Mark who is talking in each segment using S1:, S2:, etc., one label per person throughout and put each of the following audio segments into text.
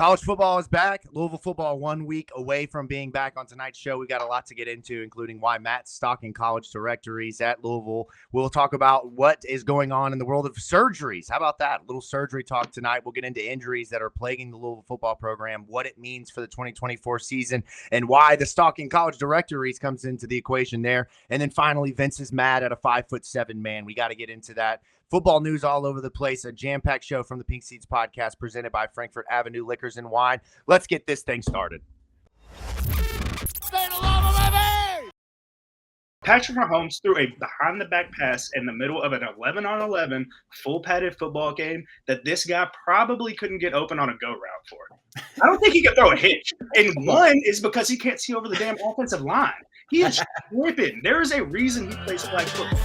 S1: College football is back. Louisville football 1 week away from being back on tonight's show. We got a lot to get into, including why Matt's stocking college directories at Louisville. We'll talk about what is going on in the world of surgeries. How about that? A little surgery talk tonight. We'll get into injuries that are plaguing the Louisville football program, what it means for the 2024 season, and why the stocking college directories comes into the equation there. And then finally, Vince is mad at a 5'7" man. We got to get into that. Football news all over the place. A jam-packed show from the Pink Seats podcast presented by Frankfort Avenue Liquors and Wine. Let's get this thing started.
S2: Patrick Mahomes threw a behind-the-back pass in the middle of an 11-on-11 full-padded football game that this guy probably couldn't get open on a go route for. I don't think he could throw a hitch. And one is because he can't see over the damn offensive line. He is tripping. There is a reason he plays flag football.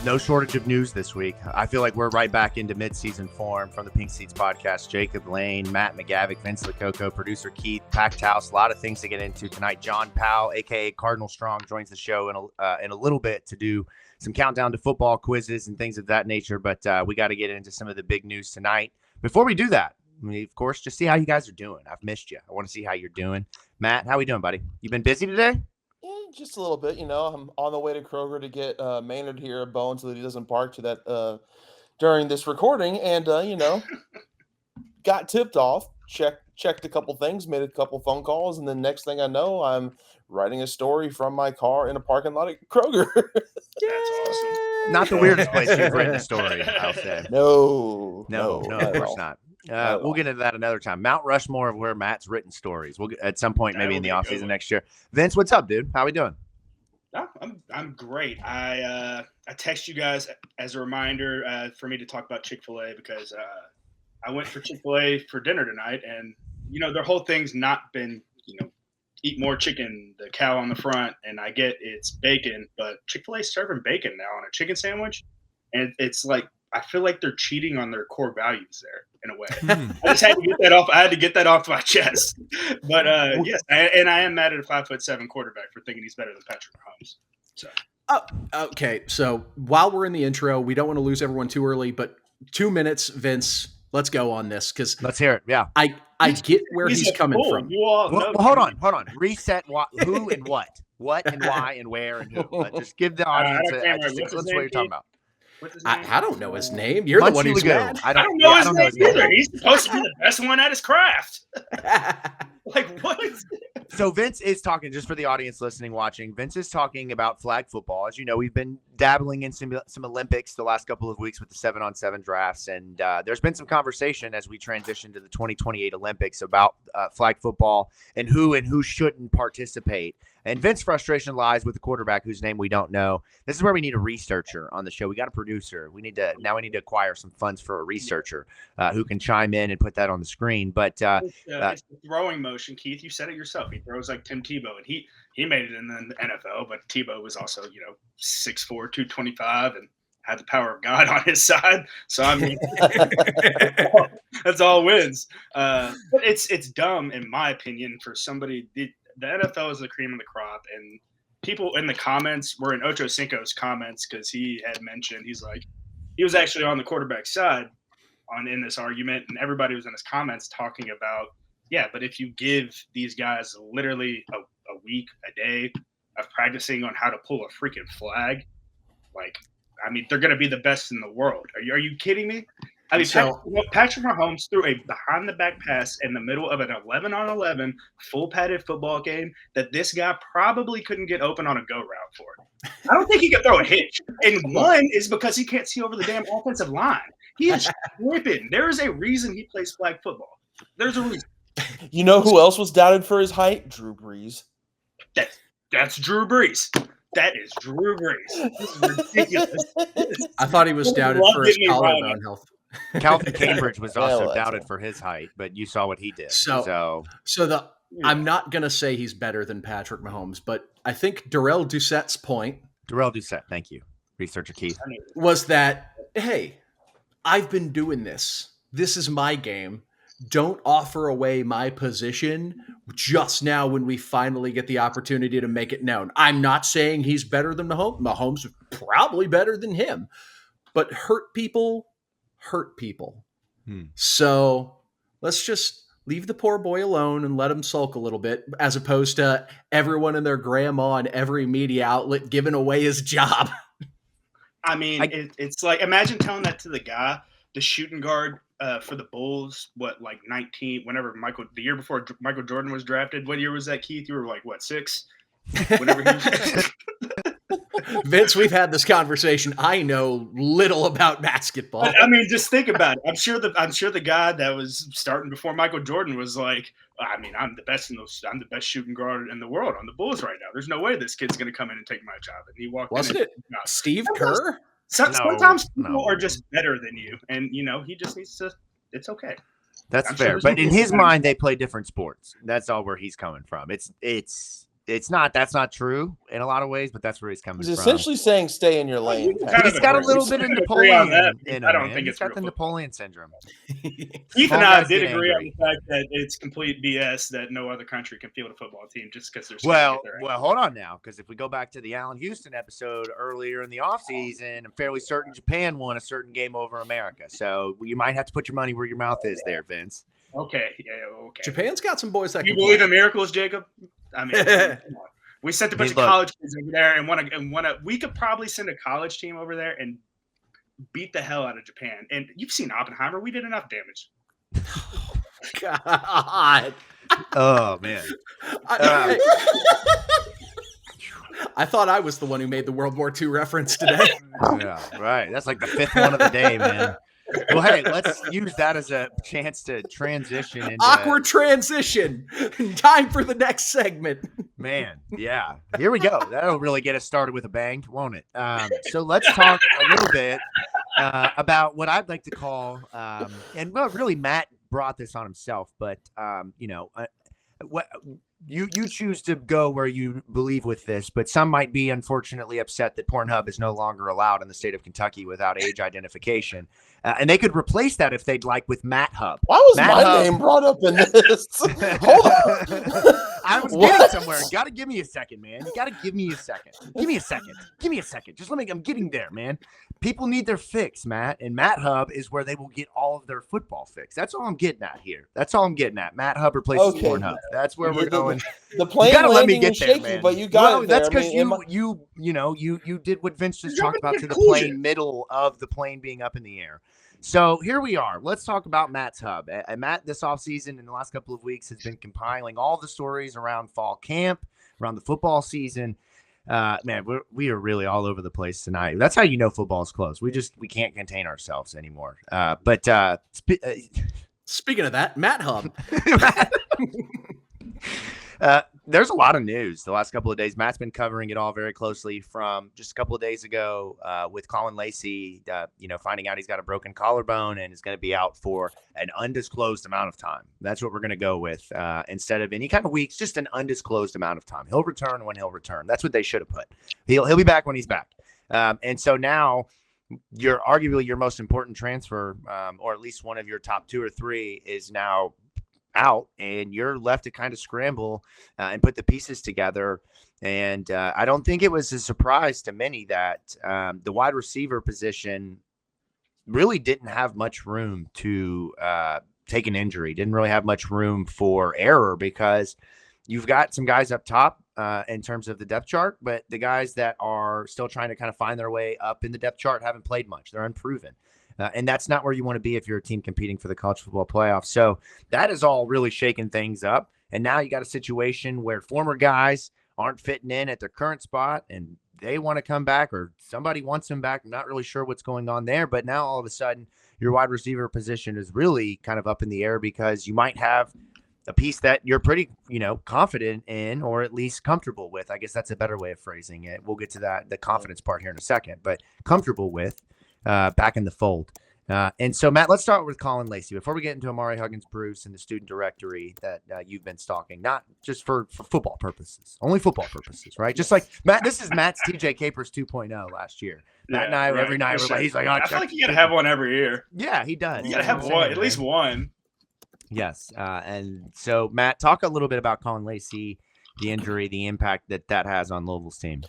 S1: No shortage of news this week. I feel like we're right back into mid-season form from the Pink Seats podcast. Jacob Lane, Matt McGavic, Vincent Lococo, producer Keith, packed house. A lot of things to get into tonight. John Powell, a.k.a. Cardinal Strong, joins the show in a little bit to do some countdown to football quizzes and things of that nature. But we got to get into some of the big news tonight. Before we do that, of course, just see how you guys are doing. I've missed you. I want to see how you're doing. Matt, how we doing, buddy? You been busy today?
S3: Just a little bit, I'm on the way to Kroger to get Maynard here a bone so that he doesn't bark to that during this recording. And, got tipped off, checked a couple things, made a couple phone calls. And then next thing I know, I'm writing a story from my car in a parking lot at Kroger.
S2: That's awesome.
S1: Not the weirdest place you've written a story, I'll say.
S3: No,
S1: of course not. We'll get into that another time. Mount Rushmore of where Matt's written stories. We'll get at some point, maybe in the offseason next year. Vince, what's up, dude? How we doing?
S2: No, I'm great. I text you guys as a reminder for me to talk about Chick-fil-A because I went for Chick-fil-A for dinner tonight, and their whole thing's not been eat more chicken, the cow on the front, and I get it's bacon, but Chick-fil-A's serving bacon now on a chicken sandwich, and it's like I feel like they're cheating on their core values there in a way. I just had to get that off. I had to get that off my chest. But yes, I am mad at a 5'7" quarterback for thinking he's better than Patrick Mahomes. So.
S4: Okay. So while we're in the intro, we don't want to lose everyone too early, but 2 minutes, Vince. Let's go on this because
S1: let's hear it. Yeah,
S4: I get where he's coming from.
S2: You all know
S1: hold on. Reset. Who and what and why and where and who. Just give the audience. Let's what you're talking about.
S4: I don't know his name. You're the one who's mad.
S2: I don't know his name either. He's supposed to be the best one at his craft. Like, what?
S1: So Vince is talking, just for the audience listening, watching, Vince is talking about flag football. As you know, we've been dabbling in some Olympics the last couple of weeks with the 7-on-7 drafts. And there's been some conversation as we transition to the 2028 Olympics about flag football and who shouldn't participate. And Vince's frustration lies with the quarterback whose name we don't know. This is where we need a researcher on the show. We got a producer. We need to acquire some funds for a researcher who can chime in and put that on the screen. But
S2: it's the throwing motion, Keith. You said it yourself. He throws like Tim Tebow, and he made it in the NFL. But Tebow was also 6'4", 225, and had the power of God on his side. So I mean, that's all wins. But it's dumb in my opinion for somebody. The NFL is the cream of the crop, and people in the comments were in Ocho Cinco's comments because he had mentioned he was actually on the quarterback side in this argument, and everybody was in his comments talking about but if you give these guys literally a week, a day of practicing on how to pull a freaking flag, they're going to be the best in the world. Are you kidding me? I mean, Patrick Mahomes threw a behind-the-back pass in the middle of an 11-on-11 full-padded football game that this guy probably couldn't get open on a go route for. I don't think he could throw a hitch. And one is because he can't see over the damn offensive line. He is tripping. There is a reason he plays flag football. There's a reason.
S3: You know who else was doubted for his height? Drew Brees.
S2: That's Drew Brees. That is Drew Brees. This is ridiculous.
S4: I thought he was doubted for his collarbone health.
S1: Calvin Cambridge was also doubted for his height, but you saw what he did.
S4: I'm not going to say he's better than Patrick Mahomes, but I think Darrell Doucette's point.
S1: Darrell Doucette, thank you, researcher Keith,
S4: was that, hey, I've been doing this. This is my game. don't offer away my position just now when we finally get the opportunity to make it known. I'm not saying he's better than Mahomes. Mahomes is probably better than him, but hurt people. So let's just leave the poor boy alone and let him sulk a little bit, as opposed to everyone and their grandma and every media outlet giving away his job.
S2: I mean, it's like, imagine telling that to the guy, the shooting guard for the Bulls, like 19, the year before Michael Jordan was drafted. What year was that, Keith? You were like, what, 6? Whenever he was
S4: Vince, we've had this conversation. I know little about basketball.
S2: I mean, just think about it. I'm sure the guy that was starting before Michael Jordan was like, I mean, I'm the best shooting guard in the world on the Bulls right now. There's no way this kid's going to come in and take my job. And he walked
S4: Wasn't
S2: in.
S4: it Steve Kerr?
S2: Sometimes people are just better than you, and he just needs to. It's okay.
S1: That's
S2: I'm
S1: fair,
S2: sure
S1: but in his mind, they play different sports. That's all where he's coming from. It's not. That's not true in a lot of ways, but that's where he's coming
S3: He's
S1: from.
S3: essentially saying stay in your lane.
S1: He's got a little bit of Napoleon in him.
S2: I don't think
S1: he's
S2: it's
S1: got the
S2: real
S1: Napoleon syndrome.
S2: Keith and I did agree on the fact that it's complete BS that no other country can field a football team just because there's
S1: well, hold on now, because if we go back to the Allen Houston episode earlier in the offseason, I'm fairly certain Japan won a certain game over America. So you might have to put your money where your mouth is there, Vince.
S2: Okay, yeah, okay.
S4: Japan's got some boys that
S2: you believe in miracles, Jacob? I mean, come on. We sent a bunch of college kids over there, and we could probably send a college team over there and beat the hell out of Japan. And you've seen Oppenheimer. We did enough damage.
S4: God.
S1: Oh, man.
S4: I thought I was the one who made the World War II reference today.
S1: Yeah, right. That's like the 5th one of the day, man. Well, hey, let's use that as a chance to transition into
S4: awkward transition. Time for the next segment.
S1: Man, yeah. Here we go. That'll really get us started with a bang, won't it? So let's talk a little bit about what I'd like to call, and well, really, Matt brought this on himself, but what you choose to go where you believe with this, but some might be unfortunately upset that Pornhub is no longer allowed in the state of Kentucky without age identification. And they could replace that if they'd like with Matt Hub.
S3: Why was my name brought up in this? Hold on.
S1: I was getting somewhere. You got to give me a second, man. You got to give me a second. Give me a second. Just I'm getting there, man. People need their fix, Matt. And Matt Hub is where they will get all of their football fix. That's all I'm getting at here. That's all I'm getting at. Matt Hub replaces Pornhub. That's where we're going.
S3: The plane landing was shaky, man. But you got it there.
S1: That's because you did what Vince just talked about to the plane middle of the plane being up in the air. So here we are. Let's talk about Matt's Hub. Matt, this offseason in the last couple of weeks, has been compiling all the stories around fall camp, around the football season. Man, we are really all over the place tonight. That's how you know football is close. We can't contain ourselves anymore.
S4: Speaking of that, Matt Hub.
S1: There's a lot of news the last couple of days. Matt's been covering it all very closely from just a couple of days ago with Caullin Lacy, finding out he's got a broken collarbone and is going to be out for an undisclosed amount of time. That's what we're going to go with instead of any kind of weeks, just an undisclosed amount of time. He'll return when he'll return. That's what they should have put. He'll be back when he's back. And so now arguably your most important transfer, or at least one of your top 2 or 3, is now out, and you're left to kind of scramble and put the pieces together. And I don't think it was a surprise to many that the wide receiver position really didn't have much room to take an injury, didn't really have much room for error, because you've got some guys up top in terms of the depth chart, but the guys that are still trying to kind of find their way up in the depth chart haven't played much. They're unproven. And that's not where you want to be if you're a team competing for the college football playoffs. So that is all really shaking things up. And now you got a situation where former guys aren't fitting in at their current spot and they want to come back, or somebody wants them back. I'm not really sure what's going on there. But now all of a sudden your wide receiver position is really kind of up in the air, because you might have a piece that you're pretty, confident in, or at least comfortable with. I guess that's a better way of phrasing it. We'll get to that, the confidence part here in a second, but comfortable with. Back in the fold. And so, Matt, let's start with Caullin Lacy before we get into Ahamari Huggins-Bruce and the student directory that you've been stalking, not just for football purposes, only football purposes, right? Just like Matt, this is Matt's TJ Capers 2.0 last year. Matt and I, every night, we're like, he's like,
S2: I feel like you got to have one every year.
S1: Yeah, he does.
S2: You got to have one, at least one.
S1: Yes. And so, Matt, talk a little bit about Caullin Lacy, the injury, the impact that has on Louisville's team.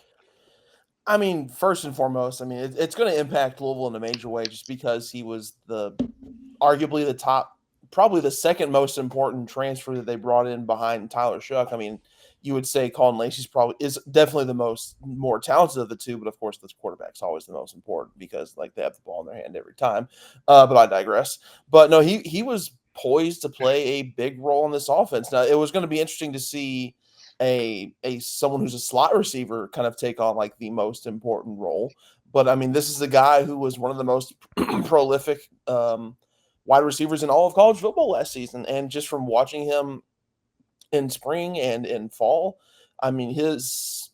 S3: I mean, first and foremost, I mean, it's going to impact Louisville in a major way just because he was arguably the top, probably the second most important transfer that they brought in behind Tyler Shuck. I mean, you would say Caullin Lacy's is definitely the more talented of the two, but of course, the quarterback's always the most important because like they have the ball in their hand every time. But I digress. But no, he was poised to play a big role in this offense. Now, it was going to be interesting to see a someone who's a slot receiver kind of take on like the most important role. But I mean, this is the guy who was one of the most prolific wide receivers in all of college football last season. And just from watching him in spring and in fall, I mean, his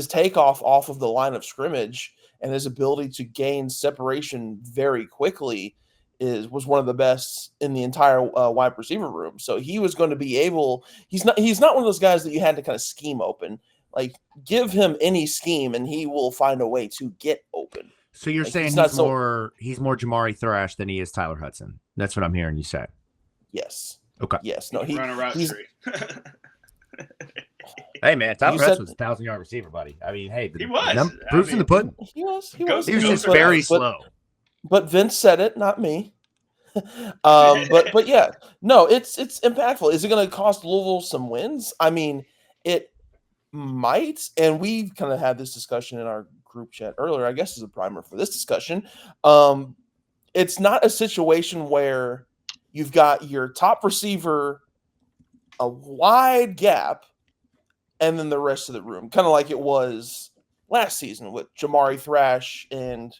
S3: takeoff off of the line of scrimmage and his ability to gain separation very quickly was one of the best in the entire wide receiver room. So he was going to be able. He's not one of those guys that you had to kind of scheme open. Like, give him any scheme and he will find a way to get open.
S1: So you're saying he's more Jamari Thrash than he is Tyler Hudson. That's what I'm hearing you say.
S3: Yes.
S1: Okay.
S3: Yes. No.
S2: Run a route tree.
S1: Hey man, Tyler Hudson was a 1,000-yard receiver, buddy. I mean, hey,
S2: he was.
S1: Proof's in the pudding.
S3: He was.
S1: He was just very slow.
S3: But Vince said it, not me. But yeah, no, it's impactful. Is it going to cost Louisville some wins? I mean, it might, and we kind of had this discussion in our group chat earlier. I guess as a primer for this discussion, it's not a situation where you've got your top receiver a wide gap, and then the rest of the room, kind of like it was last season with Jamari Thrash and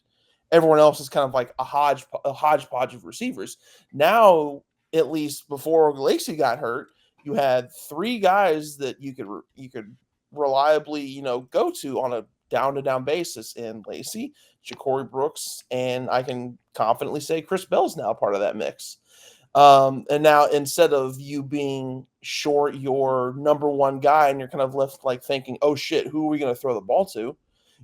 S3: everyone else is kind of like a hodgepodge of receivers. Now, at least before Lacy got hurt, you had three guys that you could reliably, go to on a down-to-down basis in Lacy, Ja'Cory Brooks, and I can confidently say Chris Bell's now part of that mix. And now instead of you being short your number one guy and you're kind of left like thinking, oh shit, who are we going to throw the ball to?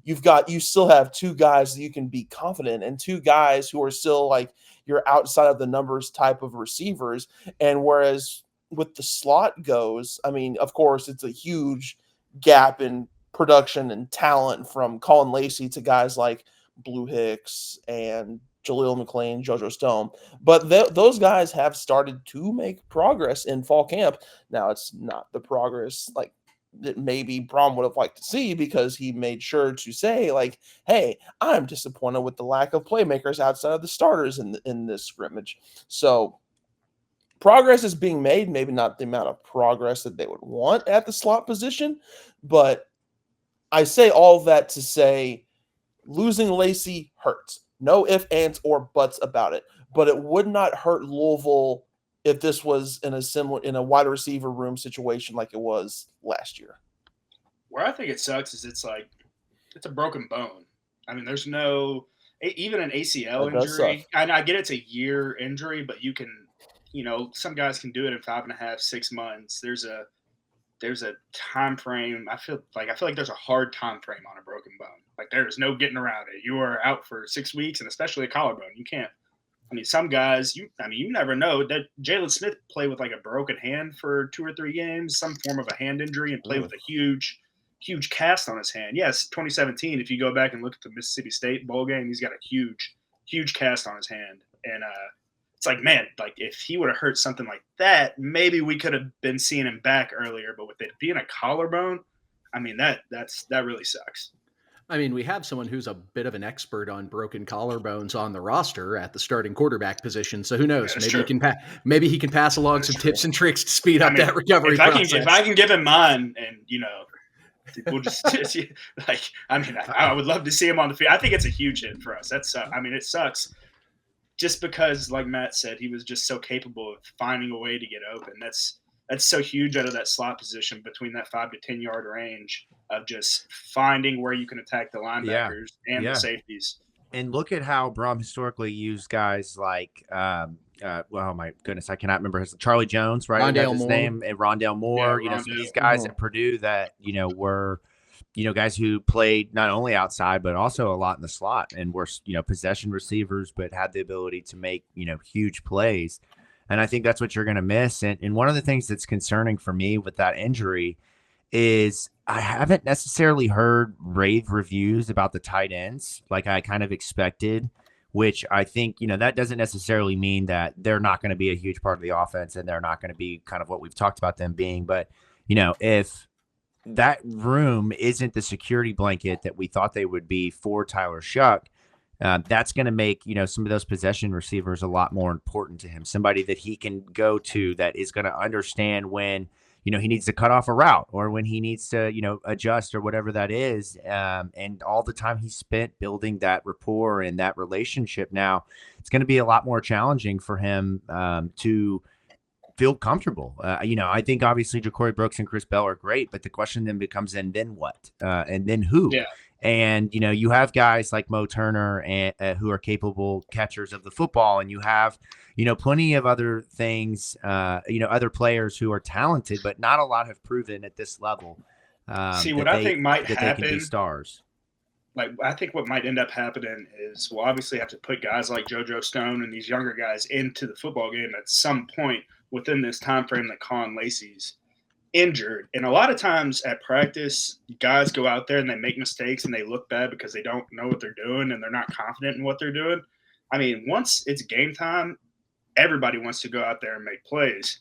S3: You still have two guys that you can be confident and two guys who are still like you're outside of the numbers type of receivers. And whereas with the slot goes, I mean, of course, it's a huge gap in production and talent from Caullin Lacy to guys like Blue Hicks and Jaleel McLean, JoJo Stone. But those guys have started to make progress in fall camp. Now, it's not the progress like that maybe Brom would have liked to see because he made sure to say, like, hey, I'm disappointed with the lack of playmakers outside of the starters in this scrimmage. So progress is being made, maybe not the amount of progress that they would want at the slot position, but I say all of that to say losing Lacy hurts. No ifs, ands, or buts about it. But it would not hurt Louisville if this was in a wide receiver room situation like it was last year.
S2: Where I think it sucks is it's a broken bone. I mean, there's no even an ACL injury. And I get it's a year injury, but you can, some guys can do it in 5.5, 6 months. There's a time frame. I feel like there's a hard time frame on a broken bone. Like there's no getting around it. You are out for 6 weeks, and especially a collarbone. You can't. I mean, some guys, you never know. That Jalen Smith played with like a broken hand for 2 or 3 games, some form of a hand injury, and played with a huge cast on his hand. Yes, 2017. If you go back and look at the Mississippi State bowl game, he's got a huge cast on his hand, and it's like, man, like if he would have hurt something like that, maybe we could have been seeing him back earlier. But with it being a collarbone, I mean that really sucks.
S4: I mean, we have someone who's a bit of an expert on broken collarbones on the roster at the starting quarterback position. So who knows? Maybe he can pass along some tips and tricks to speed up that recovery process.
S2: If I can give him mine, and we'll just like, I mean, I would love to see him on the field. I think it's a huge hit for us. That's it sucks. Just because, like Matt said, he was just so capable of finding a way to get open. That's so huge out of that slot position between that 5 to 10 yard range of just finding where you can attack the linebackers and the safeties.
S1: And look at how Brom historically used guys like, oh my goodness, I cannot remember Charlie Jones, right?
S4: Rondale
S1: his
S4: Moore.
S1: name, and Rondale Moore.
S2: Yeah,
S1: so these guys at Purdue that were. Guys who played not only outside, but also a lot in the slot and were, possession receivers, but had the ability to make, huge plays. And I think that's what you're going to miss. And one of the things that's concerning for me with that injury is I haven't necessarily heard rave reviews about the tight ends like I kind of expected, which I think, that doesn't necessarily mean that they're not going to be a huge part of the offense and they're not going to be kind of what we've talked about them being. But, if that room isn't the security blanket that we thought they would be for Tyler Shuck, that's going to make, some of those possession receivers a lot more important to him. Somebody that he can go to that is going to understand when, he needs to cut off a route or when he needs to, adjust or whatever that is. And all the time he spent building that rapport and that relationship now, it's going to be a lot more challenging for him to feel comfortable. I think obviously Ja'Cory Brooks and Chris Bell are great, but the question then becomes, and then what? And then who?
S2: Yeah.
S1: And, you have guys like Mo Turner and who are capable catchers of the football. And you have, plenty of other things, other players who are talented, but not a lot have proven at this level.
S2: See, what I think might happen,
S1: they can be stars.
S2: Like, I think what might end up happening is we'll obviously have to put guys like JoJo Stone and these younger guys into the football game at some point within this time frame that Caullin Lacy's injured. And a lot of times at practice, guys go out there and they make mistakes and they look bad because they don't know what they're doing and they're not confident in what they're doing. I mean, once it's game time, everybody wants to go out there and make plays.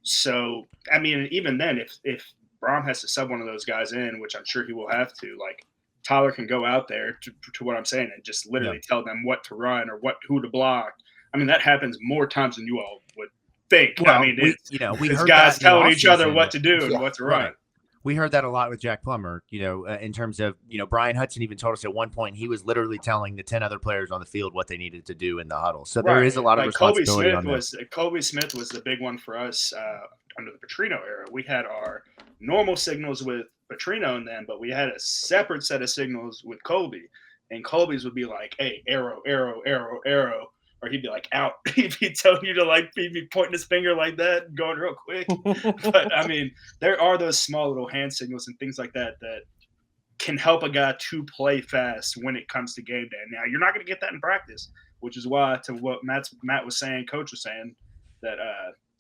S2: So, I mean, even then, if Brom has to sub one of those guys in, which I'm sure he will have to, like, Tyler can go out there to what I'm saying and just literally tell them what to run or who to block. I mean, that happens more times than you all would think.
S1: Well,
S2: I mean,
S1: we
S2: it's
S1: heard
S2: guys
S1: that
S2: telling each other what to do and what to run.
S1: Right. We heard that a lot with Jack Plummer, in terms of, Brian Hudson even told us at one point he was literally telling the 10 other players on the field what they needed to do in the huddle. So there is a lot of responsibility on that.
S2: Colby Smith was the big one for us under the Petrino era. We had our normal signals with Petrino and them, but we had a separate set of signals with Colby. And Colby's would be like, hey, arrow, arrow, arrow, arrow. Or he'd be like, out. He'd be telling you to, like, he'd be pointing his finger like that, going real quick. But, I mean, there are those small little hand signals and things like that that can help a guy to play fast when it comes to game day. Now, you're not going to get that in practice, which is why, to what Matt was saying, Coach was saying, that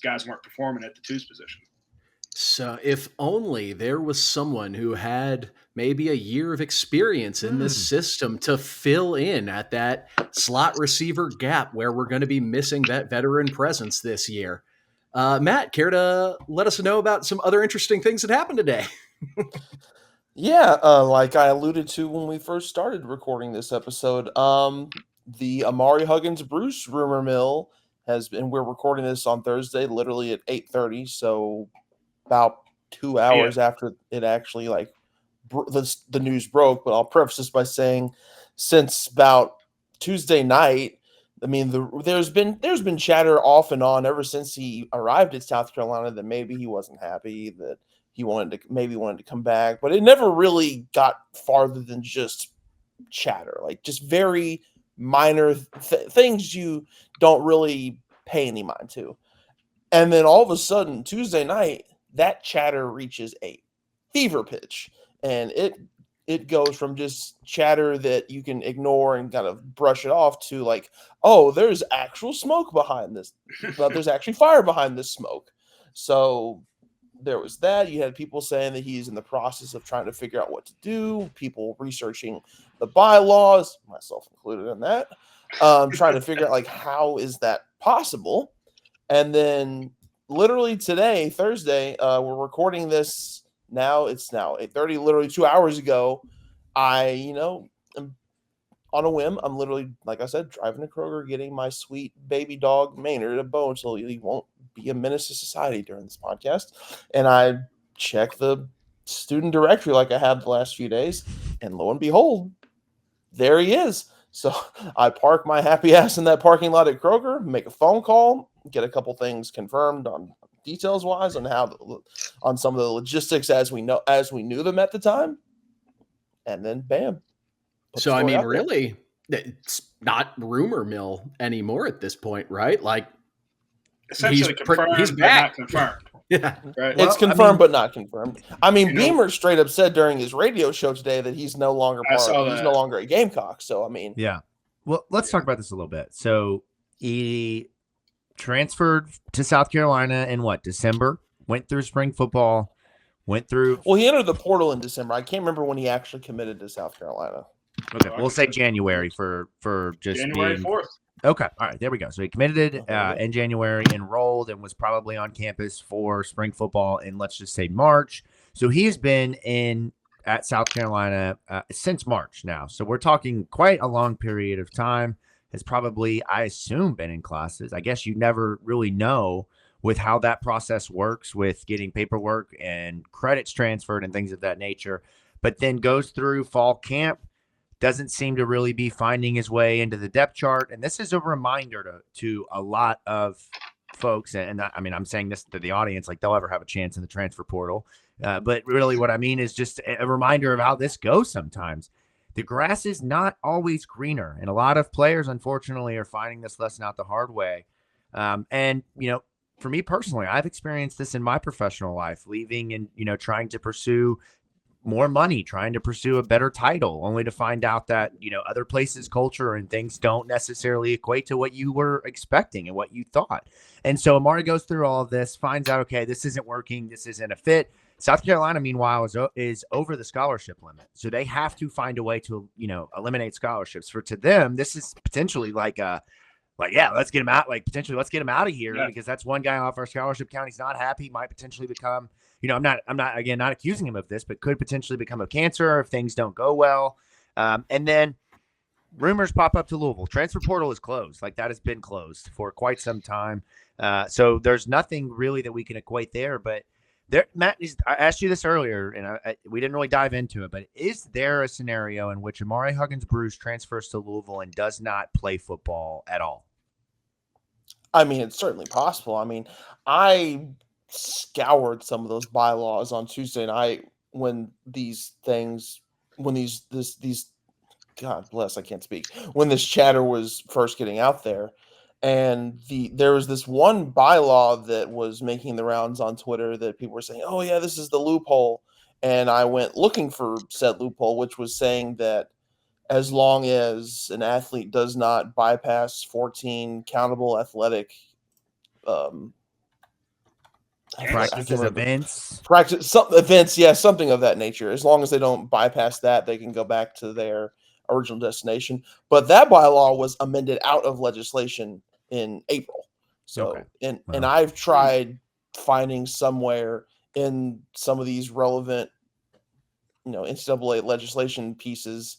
S2: guys weren't performing at the twos position.
S4: So if only there was someone who had maybe a year of experience in this system to fill in at that slot receiver gap where we're going to be missing that veteran presence this year. Matt, care to let us know about some other interesting things that happened today?
S3: Yeah, like I alluded to when we first started recording this episode, the Ahamari Huggins-Bruce rumor mill has been, we're recording this on Thursday, literally at 8:30, so about 2 hours after it actually the news broke. But I'll preface this by saying, since about Tuesday night, I mean, there's been chatter off and on ever since he arrived at South Carolina that maybe he wasn't happy, that he wanted to come back, but it never really got farther than just chatter, like just very minor things you don't really pay any mind to. And then all of a sudden, Tuesday night, that chatter reaches a fever pitch, and it goes from just chatter that you can ignore and kind of brush it off to like, oh, there's actual smoke behind this, but there's actually fire behind this smoke. So there was that. You had people saying that he's in the process of trying to figure out what to do, people researching the bylaws, myself included in that, trying to figure out like, how is that possible? And then literally today, Thursday, we're recording this now. It's now 8:30, literally 2 hours ago. I, am on a whim. I'm literally, like I said, driving to Kroger, getting my sweet baby dog Maynard a bone so he won't be a menace to society during this podcast. And I check the student directory like I have the last few days, and lo and behold, there he is. So I park my happy ass in that parking lot at Kroger, make a phone call, get a couple things confirmed on details wise on some of the logistics as we knew them at the time, and then bam.
S4: So I mean, really, it's not rumor mill anymore at this point, right? Like,
S2: essentially confirmed,
S4: he's back.
S2: but not confirmed.
S4: Yeah,
S2: right.
S3: It's confirmed, but not confirmed. I mean, Beamer straight up said during his radio show today that he's no longer he's no longer a Gamecock. So I mean,
S1: yeah. Well, let's talk about this a little bit. So he transferred to South Carolina in December, went through spring football, went through.
S3: Well, he entered the portal in December. I can't remember when he actually committed to South Carolina.
S1: Okay, we'll say January for just
S2: January
S1: being
S2: 4th.
S1: Okay, all right, there we go. So he committed in January, enrolled, and was probably on campus for spring football in, let's just say, March. So he has been at South Carolina since March now. So we're talking quite a long period of time. Has probably, I assume, been in classes. I guess you never really know with how that process works with getting paperwork and credits transferred and things of that nature, but then goes through fall camp, doesn't seem to really be finding his way into the depth chart. And this is a reminder to a lot of folks. And I mean, I'm saying this to the audience, like they'll ever have a chance in the transfer portal. But really what I mean is just a reminder of how this goes sometimes. The grass is not always greener, and a lot of players, unfortunately, are finding this lesson out the hard way. And, for me personally, I've experienced this in my professional life, leaving and, trying to pursue more money, trying to pursue a better title, only to find out that, other places' culture and things don't necessarily equate to what you were expecting and what you thought. And so Ahmari goes through all of this, finds out, okay, this isn't working, this isn't a fit. South Carolina, meanwhile, is over the scholarship limit. So they have to find a way to, eliminate scholarships. To them, this is potentially let's get him out. Potentially, let's get him out of here because that's one guy off our scholarship count. He's not happy. Might potentially become, I'm not accusing him of this, but could potentially become a cancer if things don't go well. And then rumors pop up to Louisville. Transfer portal is closed. That has been closed for quite some time. So there's nothing really that we can equate there. But Matt, I asked you this earlier, and we didn't really dive into it, but is there a scenario in which Ahamari Huggins-Bruce transfers to Louisville and does not play football at all?
S3: I mean, it's certainly possible. I mean, I scoured some of those bylaws on Tuesday night when these God bless, I can't speak, when this chatter was first getting out there. And there was this one bylaw that was making the rounds on Twitter that people were saying, oh, yeah, this is the loophole. And I went looking for said loophole, which was saying that as long as an athlete does not bypass 14 countable athletic
S1: events,
S3: something of that nature. As long as they don't bypass that, they can go back to their original destination. But that bylaw was amended out of legislation in April. So, and I've tried finding somewhere in some of these relevant, NCAA legislation pieces,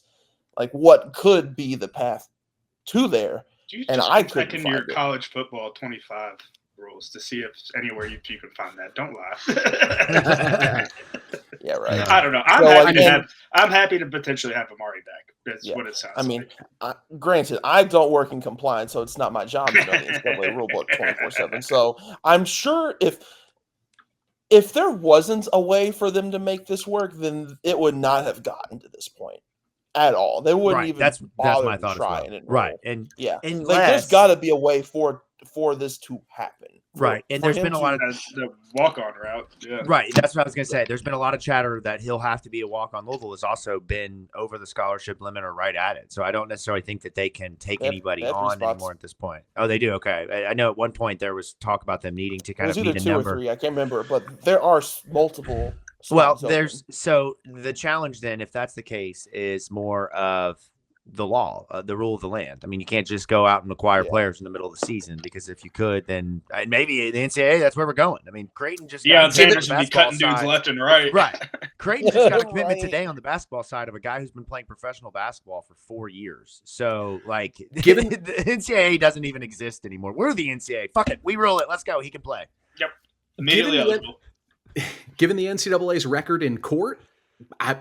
S3: what could be the path to there.
S2: And I couldn't check in your college football 25 rules to see if anywhere you can find that. Don't lie.
S3: Yeah, right.
S2: I don't know. I'm happy to potentially have Ahmari back. That's what it sounds like. I mean,
S3: granted, I don't work in compliance, so it's not my job to know the NCAA rule book 24/7. So I'm sure if there wasn't a way for them to make this work, then it would not have gotten to this point at all. They wouldn't even bother
S1: my thought
S3: to try
S1: as well.
S3: it.
S1: Right. And
S3: there's got to be a way for this to happen.
S1: Right. And there's been a lot of
S2: the walk-on route. Yeah.
S1: Right. That's what I was going to say. There's been a lot of chatter that he'll have to be a walk-on. Louisville has also been over the scholarship limit or right at it. So I don't necessarily think that they can take anybody on anymore at this point. Oh, they do? Okay. I know at one point there was talk about them needing to kind of meet a number.
S3: Or 3. I can't remember, but there are multiple.
S1: Well, so the challenge then, if that's the case, is more of the law, the rule of the land. I mean, you can't just go out and acquire players in the middle of the season, because if you could, then maybe the NCAA, that's where we're going. I mean, Creighton just
S2: Sanders would be cutting dudes left and right.
S1: Right. Creighton just got a commitment today on the basketball side of a guy who's been playing professional basketball for 4 years. So, given the NCAA doesn't even exist anymore. We're the NCAA. Fuck it. We rule it. Let's go. He can play.
S2: Yep. Immediately eligible.
S4: Given the NCAA's record in court, I'll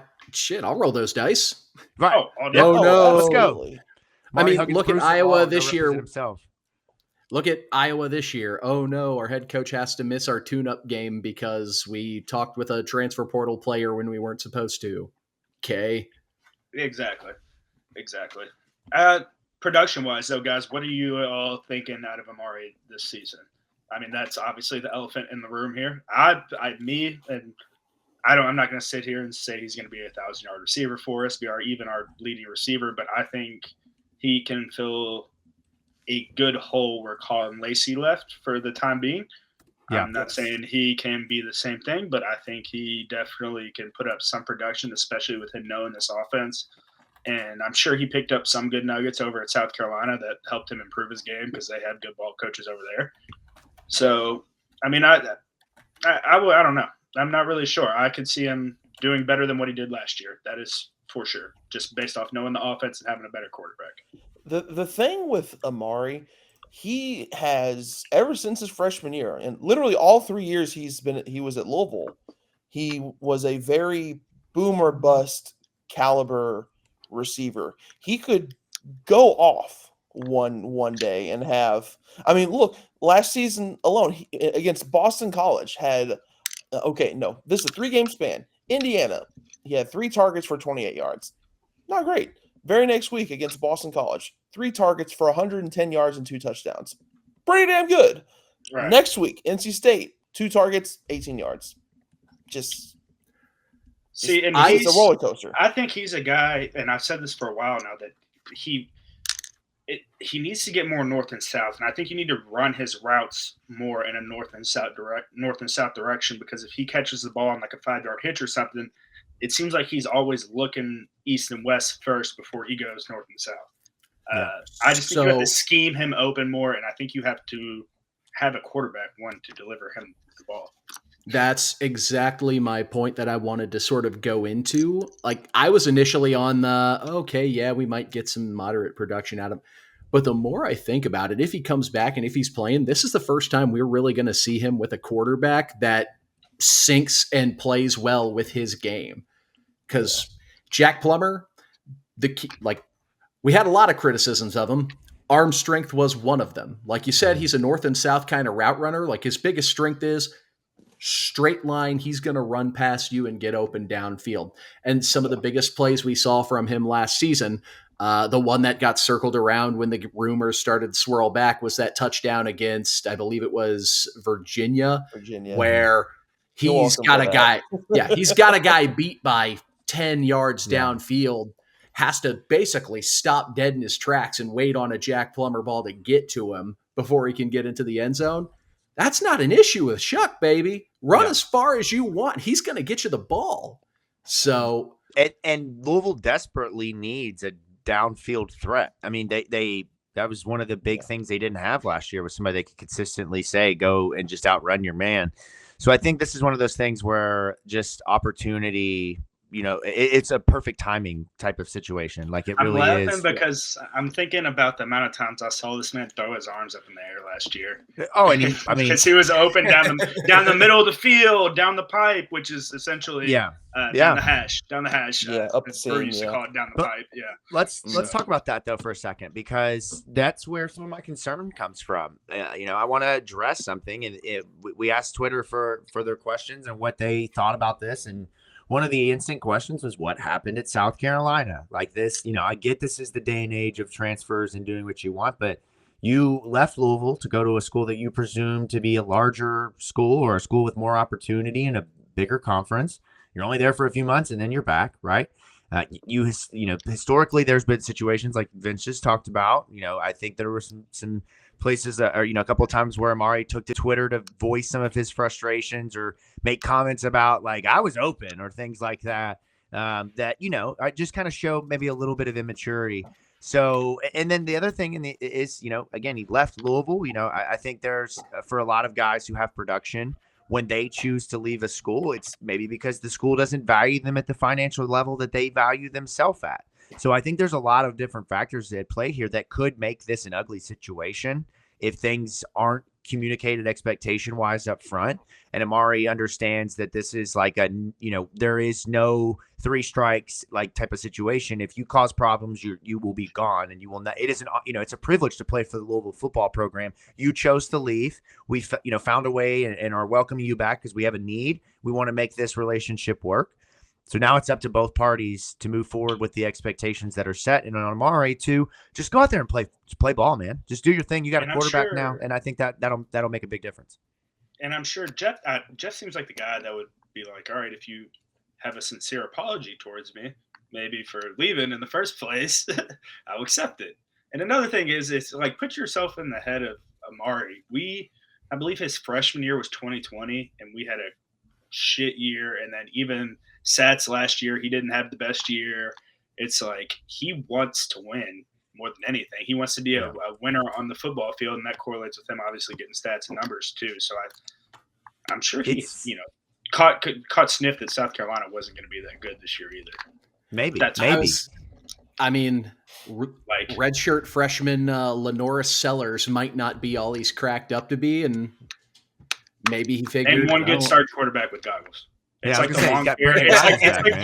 S4: roll those dice.
S1: Right.
S4: No.
S1: Let's go.
S4: I mean, look at Iowa this year. Look at Iowa this year. Oh, no, our head coach has to miss our tune-up game because we talked with a transfer portal player when we weren't supposed to. Okay.
S2: Exactly. Production-wise, though, guys, what are you all thinking out of Ahmari this season? I mean, that's obviously the elephant in the room here. I'm not going to sit here and say he's going to be a 1,000-yard receiver for us, be our leading receiver, but I think he can fill a good hole where Caullin Lacy left for the time being.
S1: Yeah.
S2: I'm not saying he can be the same thing, but I think he definitely can put up some production, especially with him knowing this offense. And I'm sure he picked up some good nuggets over at South Carolina that helped him improve his game because they had good ball coaches over there. So, I mean, I don't know. I'm not really sure. I could see him doing better than what he did last year. That is for sure, just based off knowing the offense and having a better quarterback.
S3: The thing with Ahmari, he has ever since his freshman year, and literally all 3 years he was at Louisville, he was a very boom or bust caliber receiver. He could go off one day and have. I mean, look, last season alone against Boston College had. This is a 3-game span. Indiana, he had 3 targets for 28 yards. Not great. Very next week against Boston College, 3 targets for 110 yards and 2 touchdowns. Pretty damn good.
S2: Right.
S3: Next week, NC State, 2 targets, 18 yards. Just
S2: see, and
S3: it's a roller coaster.
S2: I think he's a guy, and I've said this for a while now, that he needs to get more north and south, and I think you need to run his routes more in a north and south direction, because if he catches the ball on like a 5-yard hitch or something, it seems like he's always looking east and west first before he goes north and south. I just think you have to scheme him open more, and I think you have to have a quarterback to deliver him the ball.
S4: That's exactly my point that I wanted to sort of go into. Like, I was initially on we might get some moderate production out of him. But the more I think about it, if he comes back and if he's playing, this is the first time we're really going to see him with a quarterback that syncs and plays well with his game. Because Jack Plummer, we had a lot of criticisms of him. Arm strength was one of them. Like you said, he's a north and south kind of route runner. Like, his biggest strength is straight line. He's going to run past you and get open downfield. And some of the biggest plays we saw from him last season, the one that got circled around when the rumors started to swirl back, was that touchdown against, I believe it was Virginia. Where he's got a guy. He's got a guy beat by 10 yards downfield, has to basically stop dead in his tracks and wait on a Jack Plummer ball to get to him before he can get into the end zone. That's not an issue with Shuck, baby. Run as far as you want. He's going to get you the ball. So,
S1: and Louisville desperately needs a downfield threat. I mean, that was one of the big things they didn't have last year, was somebody they could consistently say, go and just outrun your man. So I think this is one of those things where just opportunity, it's a perfect timing type of situation. Like, it really is.
S2: I'm laughing because I'm thinking about the amount of times I saw this man throw his arms up in the air last year.
S1: Oh, and
S2: because he was open down the middle of the field, down the pipe, which is essentially down the hash.
S3: Up the seam,
S2: used to call it down the pipe. Yeah.
S1: Let's talk about that though for a second, because that's where some of my concern comes from. I want to address something, and we asked Twitter for their questions and what they thought about this, and one of the instant questions was what happened at South Carolina. Like this, I get this is the day and age of transfers and doing what you want, but you left Louisville to go to a school that you presume to be a larger school, or a school with more opportunity and a bigger conference. You're only there for a few months and then you're back, right? Historically, there's been situations like Vince just talked about. I think there were some places that are, a couple of times where Ahmari took to Twitter to voice some of his frustrations or make comments about, like, I was open or things like that, that, I just kind of show maybe a little bit of immaturity. So, and then the other thing is, again, he left Louisville. I think there's, for a lot of guys who have production, when they choose to leave a school, it's maybe because the school doesn't value them at the financial level that they value themselves at. So I think there's a lot of different factors at play here that could make this an ugly situation if things aren't communicated expectation wise up front. And Ahmari understands that this is like there is no 3 strikes like type of situation. If you cause problems, you will be gone, and you will not. It isn't, it's a privilege to play for the Louisville football program. You chose to leave. We found a way and are welcoming you back because we have a need. We want to make this relationship work. So now it's up to both parties to move forward with the expectations that are set, and on Ahmari to just go out there and play ball, man. Just do your thing. You got a quarterback now, and I think that'll make a big difference. And
S2: I'm sure Jeff seems like the guy that would be like, all right, if you have a sincere apology towards me, maybe for leaving in the first place, I'll accept it. And another thing is, it's like put yourself in the head of Ahmari. I believe his freshman year was 2020, and we had a shit year. And then even Sats last year, he didn't have the best year. It's like he wants to win more than anything. He wants to be a winner on the football field, and that correlates with him obviously getting stats and numbers too. So I'm sure he, caught sniff that South Carolina wasn't going to be that good this year either.
S1: Maybe.
S4: Redshirt freshman Lenoris Sellers might not be all he's cracked up to be, and maybe he figured.
S2: And one good start quarterback with goggles. It's like the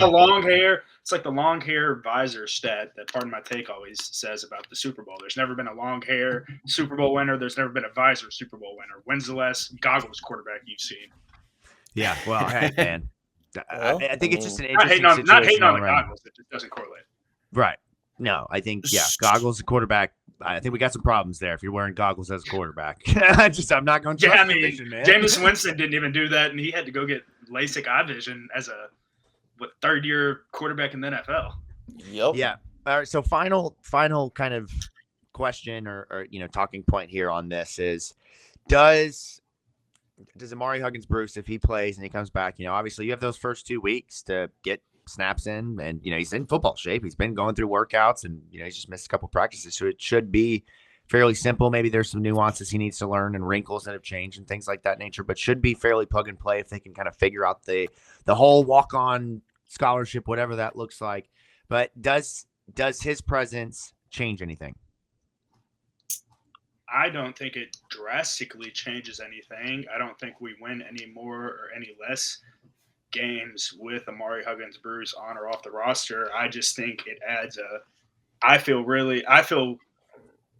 S2: long hair. It's like the long hair visor stat that Pardon My Take always says about the Super Bowl. There's never been a long hair Super Bowl winner. There's never been a visor Super Bowl winner. When's the last goggles quarterback you've seen?
S1: Yeah, well, hey, man. I think it's just an interesting situation.
S2: Not hating on the goggles. It just doesn't correlate.
S1: Right. No, I think, goggles as a quarterback. I think we got some problems there if you're wearing goggles as a quarterback. I'm not going to trust the vision, man.
S2: Jameis Winston didn't even do that, and he had to go get LASIK eye vision as a third-year quarterback in the NFL.
S3: Yep.
S1: Yeah. All right. So final kind of question or talking point here on this is, does Ahamari Huggins-Bruce, if he plays and he comes back, obviously you have those first 2 weeks to get snaps in, and he's in football shape. He's been going through workouts, and he's just missed a couple practices, so it should be fairly simple. Maybe there's some nuances he needs to learn and wrinkles that have changed and things like that nature, but should be fairly plug and play if they can kind of figure out the whole walk-on scholarship, whatever that looks like. But does his presence change anything?
S2: I don't think it drastically changes anything. I don't think we win any more or any less games with Ahamari Huggins-Bruce on or off the roster. I just think it adds I feel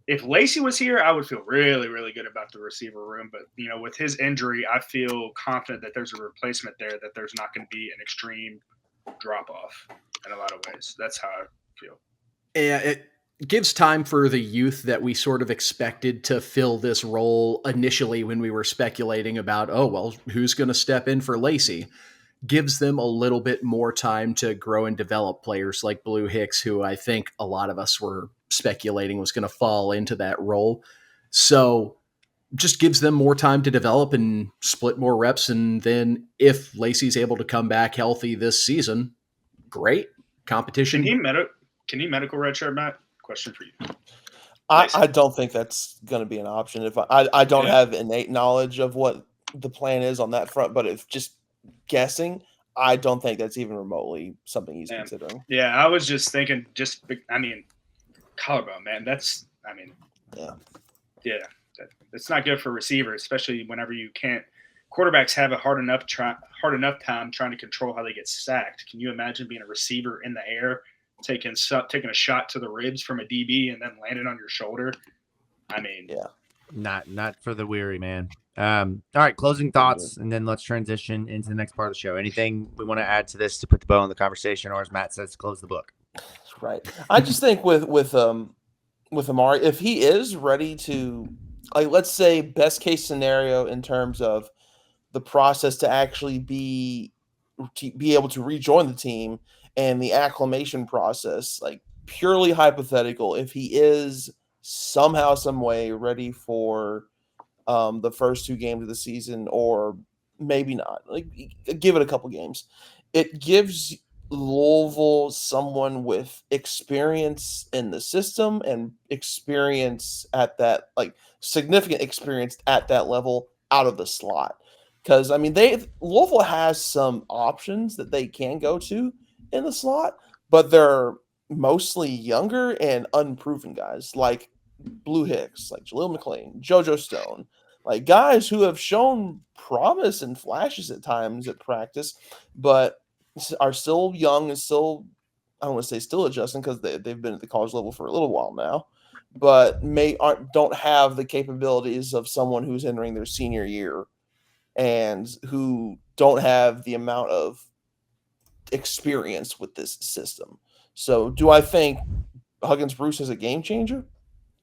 S2: if Lacy was here, I would feel really, really good about the receiver room. But, with his injury, I feel confident that there's a replacement there, that there's not going to be an extreme drop-off in a lot of ways. That's how I feel.
S4: Yeah, it gives time for the youth that we sort of expected to fill this role initially when we were speculating about, who's going to step in for Lacy? Gives them a little bit more time to grow and develop players like Blue Hicks, who I think a lot of us were speculating was going to fall into that role. So just gives them more time to develop and split more reps. And then if Lacy's able to come back healthy this season, great. Competition.
S2: Can he medical redshirt, Matt? Question for you.
S3: I don't think that's going to be an option. If I don't have innate knowledge of what the plan is on that front, but if just guessing, I don't think that's even remotely something he's considering.
S2: Yeah, I was just thinking, collarbone, man. That's not good for receivers, especially whenever you can't. Quarterbacks have a hard enough time trying to control how they get sacked. Can you imagine being a receiver in the air, taking a shot to the ribs from a DB and then landing on your shoulder?
S1: Not for the weary, man. All right, closing thoughts, and then let's transition into the next part of the show. Anything we want to add to this to put the bow in the conversation, or as Matt says, close the book?
S3: Right. I just think with Ahmari, if he is ready to, let's say best case scenario in terms of the process to actually be able to rejoin the team and the acclimation process, purely hypothetical, if he is somehow, some way ready for the first 2 games of the season, or maybe not, give it a couple games, it gives Louisville someone with experience in the system and experience at that, significant experience at that level out of the slot. Because Louisville has some options that they can go to in the slot, but they're mostly younger and unproven guys like Blue Hicks, like Jaleel McClain, JoJo Stone, guys who have shown promise and flashes at times at practice, but are still young and still, I don't want to say still adjusting, because they've been at the college level for a little while now, but don't have the capabilities of someone who's entering their senior year and who don't have the amount of experience with this system. So do I think Huggins-Bruce is a game changer?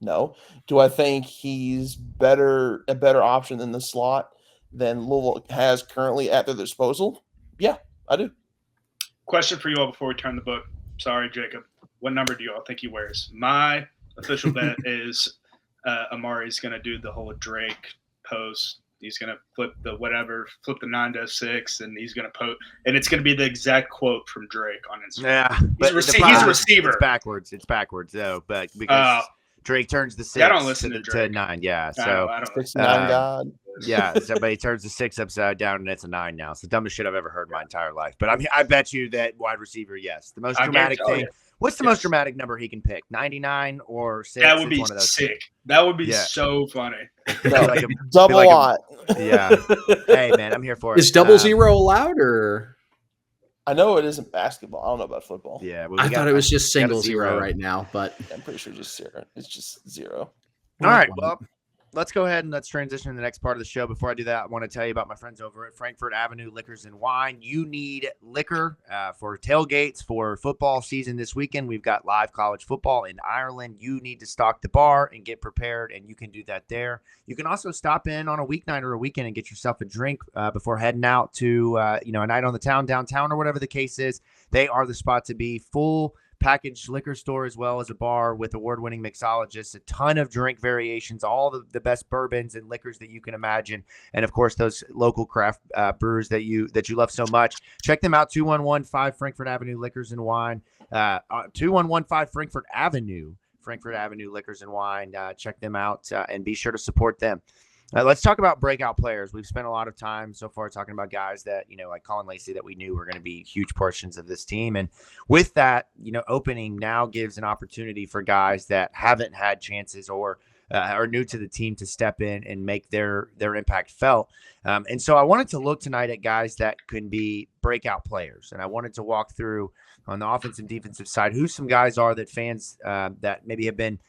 S3: No. Do I think he's a better option in the slot than Louisville has currently at their disposal? Yeah, I do.
S2: Question for you all before we turn the book. Sorry, Jacob. What number do you all think he wears? My official bet is Ahmari's going to do the whole Drake post. He's going to flip the 9 to 6, and he's going to post, and it's going to be the exact quote from Drake on Instagram.
S1: Yeah,
S2: he's a receiver.
S1: It's backwards though, but because Drake turns the 6
S2: I don't listen to
S1: 9. Yeah, so
S2: I don't
S3: 6 9 God.
S1: Yeah, somebody turns the 6 upside down and it's a 9 now. It's the dumbest shit I've ever heard in my entire life. But I bet you that wide receiver, yes. The most dramatic thing. What's the most dramatic number he can pick? 99 or 6?
S2: That would be sick. That would be so funny.
S3: No, double lot.
S1: Yeah. Hey, man, I'm here for it.
S4: Is 00 allowed or?
S3: I know it isn't basketball. I don't know about football.
S1: Yeah,
S4: I thought it was just single 0 right now, but
S3: I'm pretty sure just 0. It's just 0.
S1: All right, well, let's go ahead and let's transition to the next part of the show. Before I do that, I want to tell you about my friends over at Frankfort Avenue Liquors and Wine. You need liquor for tailgates for football season this weekend. We've got live college football in Ireland. You need to stock the bar and get prepared, and you can do that there. You can also stop in on a weeknight or a weekend and get yourself a drink before heading out to a night on the town, downtown, or whatever the case is. They are the spot to be. Full packaged liquor store as well as a bar with award-winning mixologists, a ton of drink variations, all the best bourbons and liquors that you can imagine, and of course those local craft brewers that you love so much. Check them out, 2115 Frankfort Avenue Liquors and Wine, 2115 Frankfort Avenue Liquors and Wine. Check them out and be sure to support them. Let's talk about breakout players. We've spent a lot of time so far talking about guys that, like Caullin Lacy, that we knew were going to be huge portions of this team. And with that, opening now gives an opportunity for guys that haven't had chances or are new to the team to step in and make their impact felt. And so I wanted to look tonight at guys that can be breakout players. And I wanted to walk through on the offensive and defensive side who some guys are that fans that maybe have been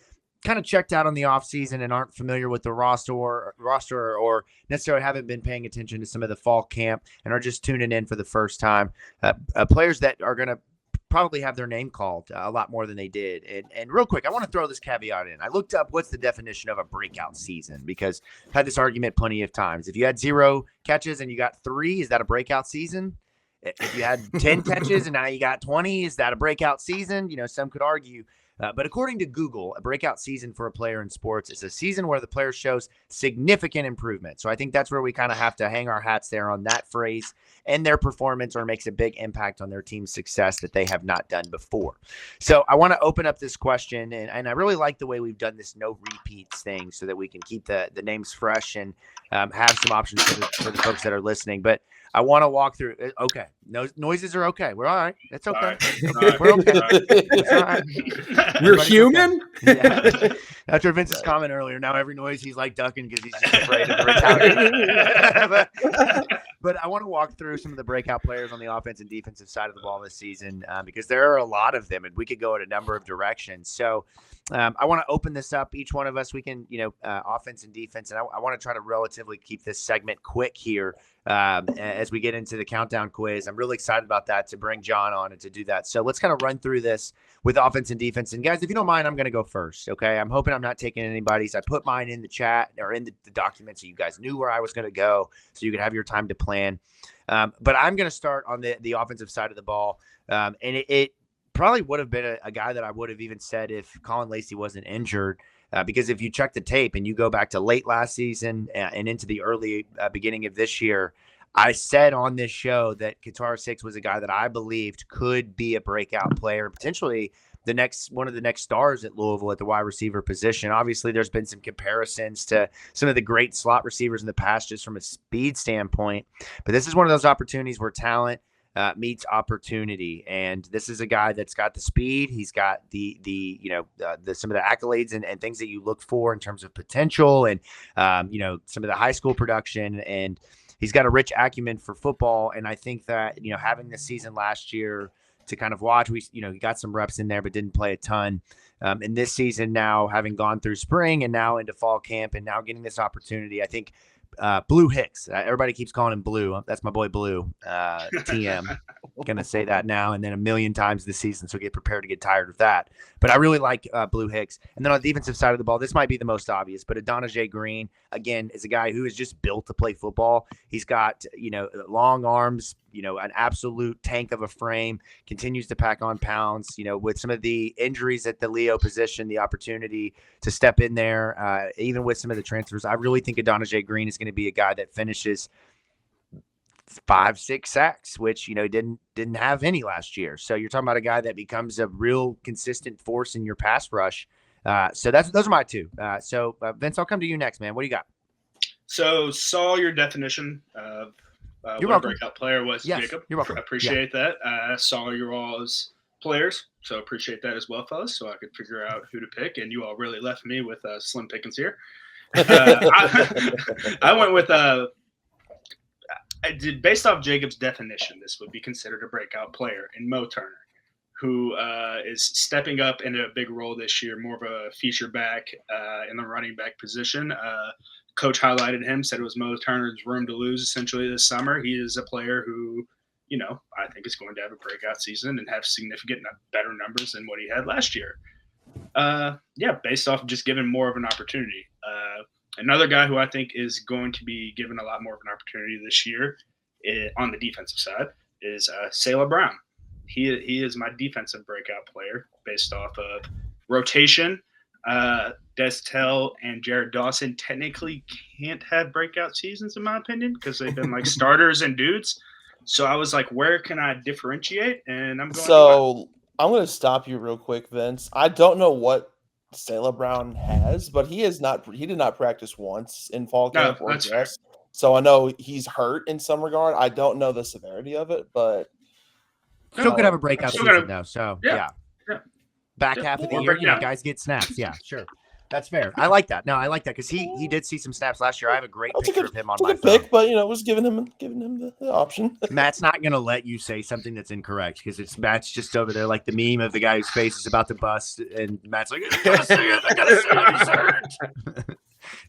S1: kind of checked out on the offseason and aren't familiar with the roster or necessarily haven't been paying attention to some of the fall camp and are just tuning in for the first time. Players that are going to probably have their name called a lot more than they did. And real quick, I want to throw this caveat in. I looked up what's the definition of a breakout season because I've had this argument plenty of times. If you had 0 catches and you got 3, is that a breakout season? If you had 10 catches and now you got 20, is that a breakout season? Some could argue. But according to Google, a breakout season for a player in sports is a season where the player shows significant improvement. So I think that's where we kind of have to hang our hats there on that phrase and their performance or makes a big impact on their team's success that they have not done before. So I want to open up this question, and I really like the way we've done this no repeats thing so that we can keep the names fresh and have some options for the folks that are listening. But I want to walk through. Okay, noises are okay. We're all right. It's okay.
S2: All right.
S1: We're okay. It's all right.
S4: We're human.
S1: Okay. Yeah. After Vince's comment earlier, now every noise he's like ducking because he's just afraid of the retaliation. but I want to walk through some of the breakout players on the offense and defensive side of the ball this season because there are a lot of them, and we could go in a number of directions. So I want to open this up. Each one of us, we can, offense and defense, and I want to try to relatively keep this segment quick here. As we get into the countdown quiz. I'm really excited about that, to bring John on and to do that. So let's kind of run through this with offense and defense. And guys, if you don't mind, I'm going to go first. Okay. I'm hoping I'm not taking anybody's. I put mine in the chat or in the document so you guys knew where I was going to go so you could have your time to plan. But I'm going to start on the offensive side of the ball. And it probably would have been a guy that I would have even said if Caullin Lacy wasn't injured. Because if you check the tape and you go back to late last season and into the early beginning of this year, I said on this show that Qatar 6 was a guy that I believed could be a breakout player, potentially one of the next stars at Louisville at the wide receiver position. Obviously, there's been some comparisons to some of the great slot receivers in the past just from a speed standpoint. But this is one of those opportunities where talent meets opportunity, and this is a guy that's got the speed. He's got the some of the accolades and things that you look for in terms of potential, and some of the high school production, and he's got a rich acumen for football. And I think that having this season last year to kind of watch, he got some reps in there but didn't play a ton. And this season now, having gone through spring and now into fall camp and now getting this opportunity, I think Blue Hicks. Everybody keeps calling him Blue. That's my boy Blue. TM. Gonna say that now and then a million times this season, so get prepared to get tired of that. But I really like Blue Hicks. And then on the defensive side of the ball, this might be the most obvious, but Adonijah Green, again, is a guy who is just built to play football. He's got long arms, an absolute tank of a frame, continues to pack on pounds, with some of the injuries at the Leo position, the opportunity to step in there, even with some of the transfers. I really think Adonijah Green is going to be a guy that finishes 5-6 sacks, which didn't have any last year. So you're talking about a guy that becomes a real consistent force in your pass rush. So those are my two. So Vince, I'll come to you next, man. What do you got?
S2: So saw your definition of what a breakout player was,
S1: yes,
S2: Jacob.
S1: You're welcome.
S2: Appreciate that. Saw your all's players, so appreciate that as well, fellas. So I could figure out who to pick, and you all really left me with slim pickings here. I went with based off Jacob's definition, this would be considered a breakout player in Mo Turner, who is stepping up into a big role this year, more of a feature back in the running back position. Coach highlighted him, said it was Mo Turner's room to lose essentially this summer. He is a player who, I think is going to have a breakout season and have significant better numbers than what he had last year. Based off just giving more of an opportunity. Another guy who I think is going to be given a lot more of an opportunity this year on the defensive side is Salah Brown. He is my defensive breakout player based off of rotation. Destel and Jared Dawson technically can't have breakout seasons, in my opinion, because they've been like starters and dudes. So I was like, where can I differentiate? And I'm
S3: going to stop you real quick, Vince. I don't know what Salah Brown has, but he did not practice once in fall camp or dress. So I know he's hurt in some regard. I don't know the severity of it, but
S1: still could have a breakout season though. So yeah. Back half of the year, guys get snaps. Yeah, sure. That's fair. I like that. No, I like that because he did see some snaps last year. I have a great picture of him on my phone.
S3: Pick, but was giving him the option.
S1: Matt's not gonna let you say something that's incorrect because Matt's just over there like the meme of the guy whose face is about to bust, and Matt's like, "I gotta see it. I gotta see it."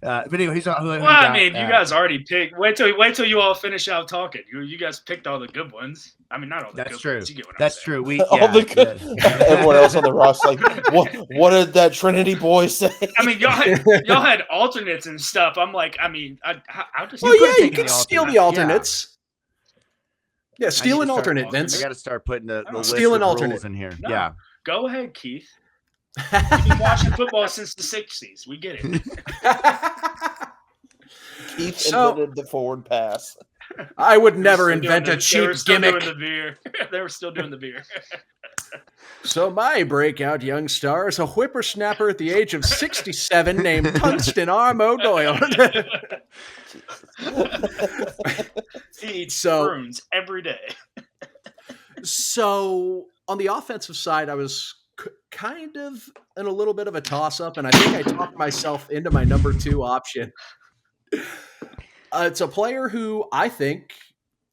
S1: But anyway, you
S2: guys already picked. Wait till you all finish out talking. You guys picked all the good ones. I mean, not all the good ones. You get what I'm saying.
S1: True.
S3: Everyone else on the roster, like, what did that Trinity boy say?
S2: I mean, y'all had alternates and stuff. I'm like, I mean, I'll just.
S4: Well, yeah, you can steal the alternates. Yeah, steal an alternate, Vince.
S1: I got to start putting the list of rules in here. No,
S2: go ahead, Keith. You've been watching football since the 60s. We get it.
S3: Keith invented the forward pass.
S4: I would never invent a cheap gimmick.
S2: They were still doing the beer.
S4: So my breakout young star is a whippersnapper at the age of 67 named Tungsten Arm O'Doyle.
S2: He eats prunes every day.
S4: So on the offensive side, I was kind of in a little bit of a toss-up, and I think I talked myself into my number 2 option. It's a player who I think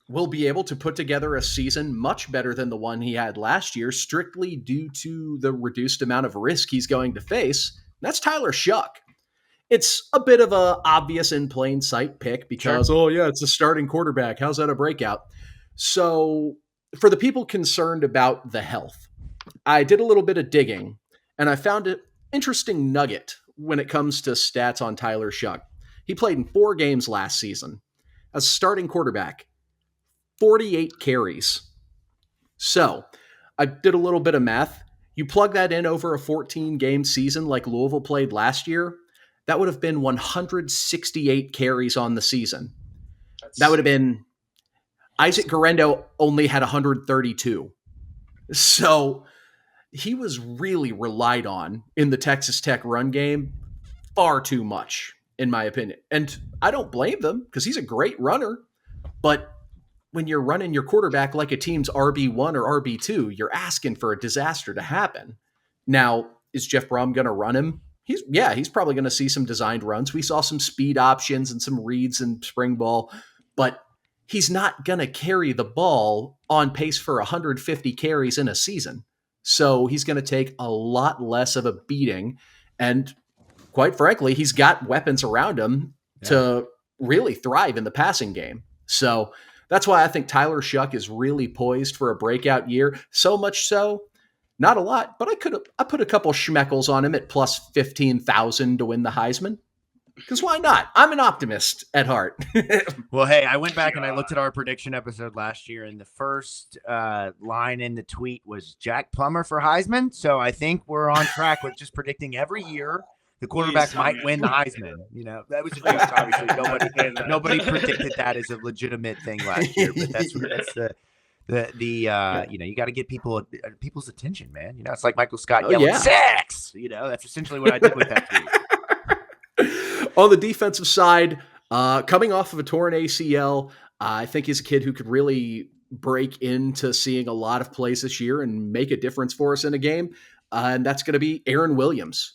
S4: will be able to put together a season much better than the one he had last year, strictly due to the reduced amount of risk he's going to face. That's Tyler Shuck. It's a bit of a obvious in plain sight pick because, it's a starting quarterback. How's that a breakout? So for the people concerned about the health, I did a little bit of digging, and I found an interesting nugget when it comes to stats on Tyler Shuck. He played in 4 games last season as a starting quarterback, 48 carries. So I did a little bit of math. You plug that in over a 14-game season like Louisville played last year, that would have been 168 carries on the season. That would have been Isaac Garendo only had 132. So he was really relied on in the Texas Tech run game far too much, in my opinion. And I don't blame them because he's a great runner. But when you're running your quarterback like a team's RB1 or RB2, you're asking for a disaster to happen. Now, is Jeff Brom going to run him? He's probably going to see some designed runs. We saw some speed options and some reads and spring ball, but he's not going to carry the ball on pace for 150 carries in a season. So he's going to take a lot less of a beating. And quite frankly, he's got weapons around him to really thrive in the passing game. So that's why I think Tyler Shuck is really poised for a breakout year. So much so, not a lot, but I put a couple schmeckles on him at plus 15,000 to win the Heisman. Because why not? I'm an optimist at heart.
S1: Well, hey, I went back and I looked at our prediction episode last year, and the first line in the tweet was Jack Plummer for Heisman. So I think we're on track with just predicting every year the quarterback might win the Heisman. You know, that was a joke. Obviously, nobody predicted that as a legitimate thing last year, but that's you know, you got to get people's attention, man. You know, it's like Michael Scott yelling 6. You know, that's essentially what I did with that tweet.
S4: On the defensive side, coming off of a torn ACL, I think he's a kid who could really break into seeing a lot of plays this year and make a difference for us in a game. And that's going to be Aaron Williams.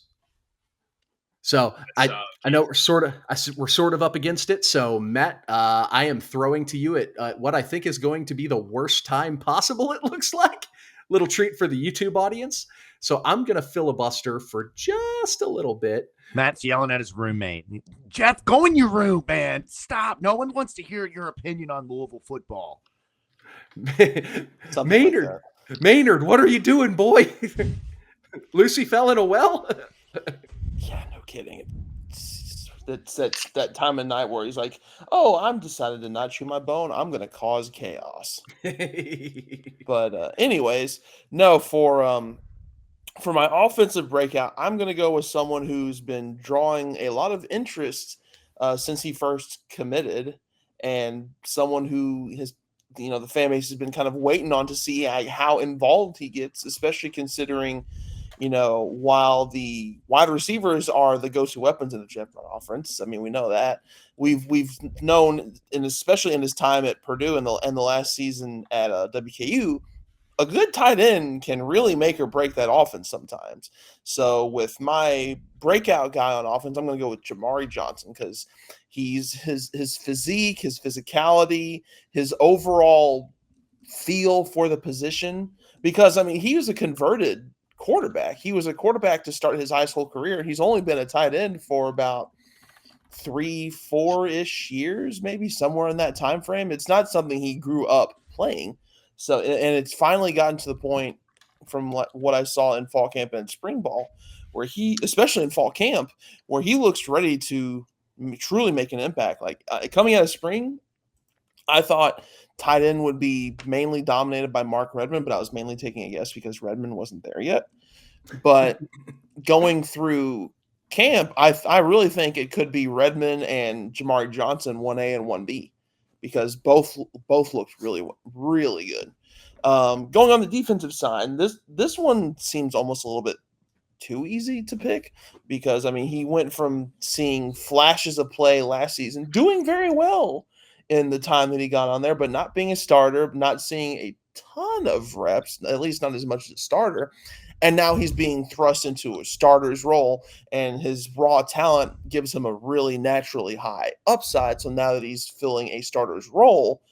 S4: So I know we're sort of up against it. So Matt, I am throwing to you at what I think is going to be the worst time possible. It looks like little treat for the YouTube audience. So I'm going to filibuster for just a little bit.
S1: Matt's yelling at his roommate. Jeff, go in your room, man. Stop. No one wants to hear your opinion on Louisville football.
S4: Maynard, what are you doing, boy? Lucy fell in a well?
S3: Yeah, no kidding. It's that time of night where he's like, oh, I'm decided to not chew my bone. I'm going to cause chaos. But anyways, no, for my offensive breakout, I'm going to go with someone who's been drawing a lot of interest since he first committed, and someone who has, you know, the fan base has been kind of waiting on to see how involved he gets, especially considering, you know, while the wide receivers are the go-to weapons in the Jeff offense. I mean, we know that. We've known, and especially in his time at Purdue and the last season at WKU, a good tight end can really make or break that offense sometimes. So with my breakout guy on offense, I'm going to go with Ahmari Johnson, because he's his physique, his physicality, his overall feel for the position. Because, I mean, he was a converted quarterback. He was a quarterback to start his high school career. He's only been a tight end for about 3-4-ish years, maybe somewhere in that time frame. It's not something he grew up playing. So, and it's finally gotten to the point from what I saw in fall camp and spring ball, where he, especially in fall camp, where he looks ready to truly make an impact. Like coming out of spring, I thought tight end would be mainly dominated by Mark Redmond, but I was mainly taking a guess because Redmond wasn't there yet. But going through camp, I really think it could be Redmond and Ahmari Johnson 1A and 1B. Because both looked really, really good. Going on the defensive side, this one seems almost a little bit too easy to pick, because, I mean, he went from seeing flashes of play last season, doing very well in the time that he got on there, but not being a starter, not seeing a ton of reps, at least not as much as a starter. And now he's being thrust into a starter's role, and his raw talent gives him a really naturally high upside. So now that he's filling a starter's role,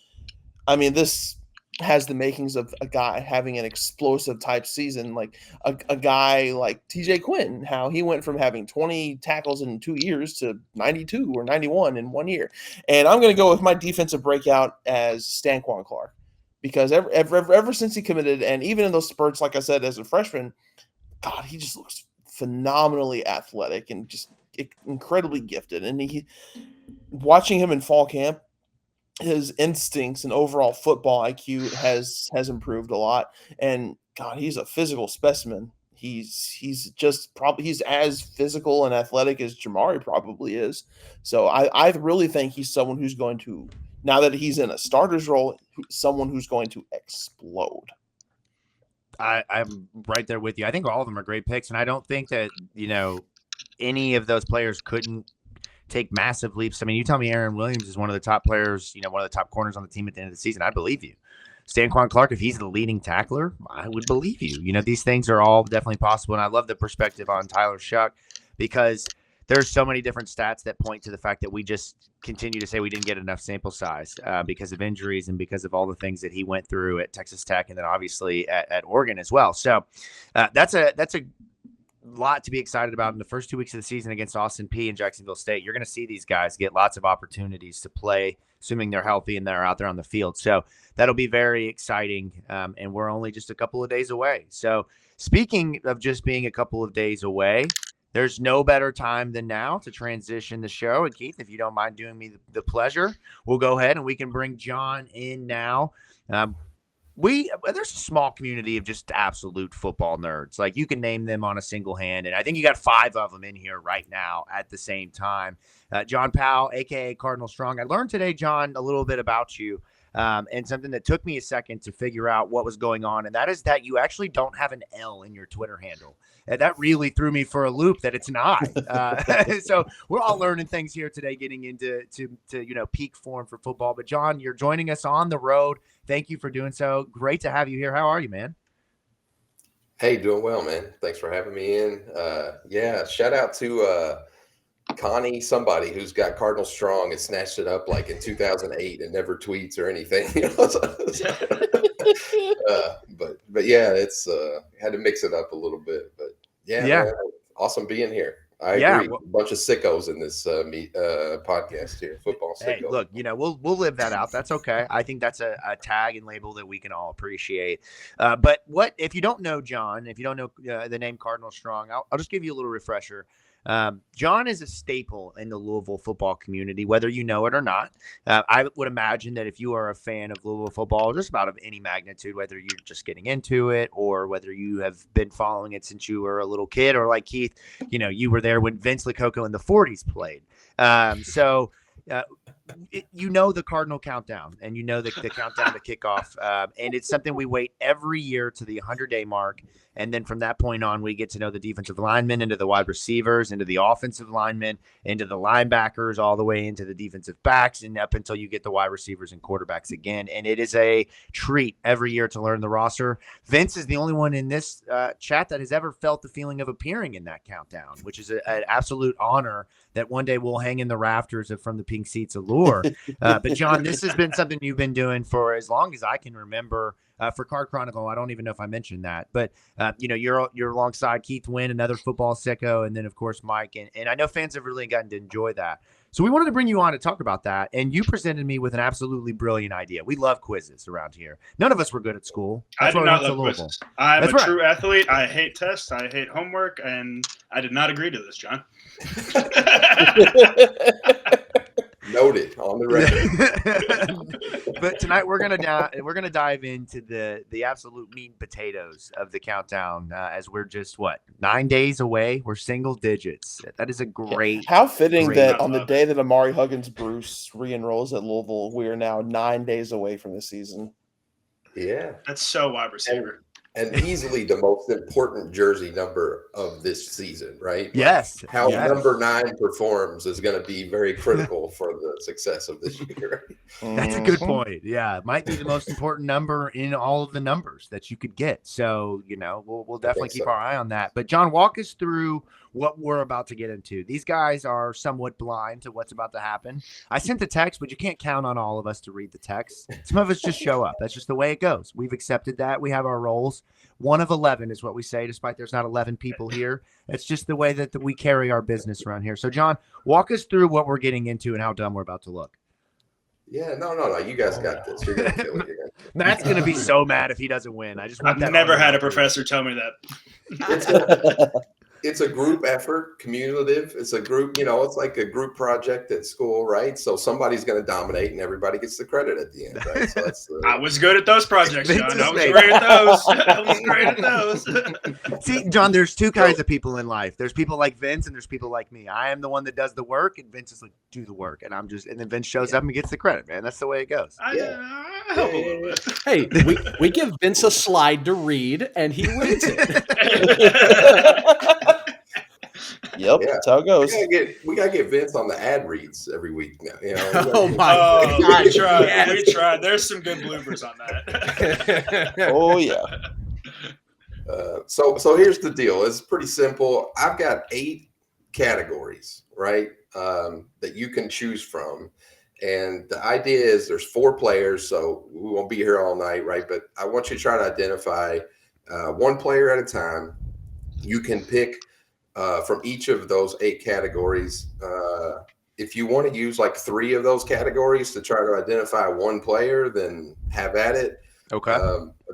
S3: I mean, this has the makings of a guy having an explosive type season, like a guy like TJ Quinn, how he went from having 20 tackles in 2 years to 92 or 91 in 1 year. And I'm going to go with my defensive breakout as Stanquan Clark. Because ever since he committed, and even in those spurts, like I said, as a freshman, God, he just looks phenomenally athletic and just incredibly gifted. And watching him in fall camp, his instincts and overall football IQ has improved a lot. And God, he's a physical specimen. He's as physical and athletic as Ahmari probably is. So I really think he's someone who's going to, now that he's in a starter's role, someone who's going to explode.
S1: I'm right there with you. I think all of them are great picks, and I don't think that, you know, any of those players couldn't take massive leaps. I mean, you tell me Aaron Williams is one of the top players, you know, one of the top corners on the team at the end of the season, I believe you. Stanquan Clark, if he's the leading tackler, I would believe you. You know, these things are all definitely possible, and I love the perspective on Tyler Shuck, because there's so many different stats that point to the fact that we just continue to say we didn't get enough sample size because of injuries and because of all the things that he went through at Texas Tech and then obviously at Oregon as well. So that's a lot to be excited about in the first 2 weeks of the season against Austin Peay and Jacksonville State. You're going to see these guys get lots of opportunities to play, assuming they're healthy and they're out there on the field. So that'll be very exciting, and we're only just a couple of days away. So speaking of just being a couple of days away, there's no better time than now to transition the show. And Keith, if you don't mind doing me the pleasure, we'll go ahead and we can bring John in now. There's a small community of just absolute football nerds. Like, you can name them on a single hand, and I think you got 5 of them in here right now at the same time. John Powell, aka Cardinal Strong. I learned today, John, a little bit about you, and something that took me a second to figure out what was going on, and that is that you actually don't have an L in your Twitter handle. And that really threw me for a loop that it's not. So we're all learning things here today, getting into peak form for football. But John, you're joining us on the road. Thank you for doing so. Great to have you here. How are you, man?
S5: Hey, doing well, man. Thanks for having me in. Shout out to Connie, somebody who's got Cardinal Strong and snatched it up like in 2008 and never tweets or anything. But yeah, it's had to mix it up a little bit. But yeah. Man, awesome being here. I agree. A bunch of sickos in this podcast here. Football sickos.
S1: Hey, look, we'll live that out. That's okay. I think that's a tag and label that we can all appreciate. But what if you don't know John? If you don't know the name Cardinal Strong, I'll just give you a little refresher. John is a staple in the Louisville football community, whether you know it or not. I would imagine that if you are a fan of Louisville football, just about of any magnitude, whether you're just getting into it or whether you have been following it since you were a little kid, or like Keith, you were there when Vince Lococo in the 40s played. The Cardinal countdown, and the countdown to kickoff. And it's something we wait every year to the 100-day mark. And then from that point on, we get to know the defensive linemen, into the wide receivers, into the offensive linemen, into the linebackers, all the way into the defensive backs, and up until you get the wide receivers and quarterbacks again. And it is a treat every year to learn the roster. Vince is the only one in this chat that has ever felt the feeling of appearing in that countdown, which is an absolute honor that one day we'll hang in the rafters from the pink seats allure. But John, this has been something you've been doing for as long as I can remember. For Card Chronicle, I don't even know if I mentioned that, but you're alongside Keith Wynn, another football sicko, and then of course Mike, and I know fans have really gotten to enjoy that. So we wanted to bring you on to talk about that, and you presented me with an absolutely brilliant idea. We love quizzes around here. None of us were good at school.
S2: That's I do not love quizzes. I'm a true athlete. I hate tests. I hate homework, and I did not agree to this, John.
S5: Noted on the record.
S1: But tonight we're gonna dive into the absolute meat and potatoes of the countdown, as we're just 9 days away. We're single digits. That is a great.
S3: How fitting that on the day that Ahamari Huggins-Bruce re-enrolls at Louisville, we are now 9 days away from the season.
S5: Yeah,
S2: that's so wide receiver.
S5: And easily the most important jersey number of this season, right?
S1: Yes.
S5: How number 9 performs is going to be very critical for the success of this year.
S1: That's a good point. Yeah, it might be the most important number in all of the numbers that you could get. So, we'll definitely keep our eye on that. But John, walk us through what we're about to get into. These guys are somewhat blind to what's about to happen. I sent the text, but you can't count on all of us to read the text. Some of us just show up. That's just the way it goes. We've accepted that. We have our roles. 1 of 11 is what we say, despite there's not 11 people here. It's just the way that we carry our business around here. So, John, walk us through what we're getting into and how dumb we're about to look.
S5: Yeah, no. You guys got this. You're going to kill it.
S1: Matt's going to be so mad if he doesn't win. I've
S2: never had a professor tell me
S5: that. It's a group effort, cumulative. It's a group, it's like a group project at school, right? So somebody's going to dominate and everybody gets the credit at the end, right? So that's
S2: I was good at those projects, John. I was great at those.
S1: See, John, there's 2 kinds of people in life. There's people like Vince and there's people like me. I am the one that does the work and Vince is like, do the work. And then Vince shows up and gets the credit, man. That's the way it goes.
S4: Hey, we give Vince a slide to read and he reads it.
S3: Yep, that's how it goes.
S5: We gotta get Vince on the ad reads every week now.
S4: Oh my God!
S2: We tried. There's some good bloopers on that.
S3: Oh yeah.
S5: So here's the deal. It's pretty simple. I've got 8 categories, right, that you can choose from. And the idea is there's 4 players, so we won't be here all night, right? But I want you to try to identify 1 player at a time. You can pick from each of those 8 categories. If you want to use like 3 of those categories to try to identify 1 player, then have at it.
S1: Okay.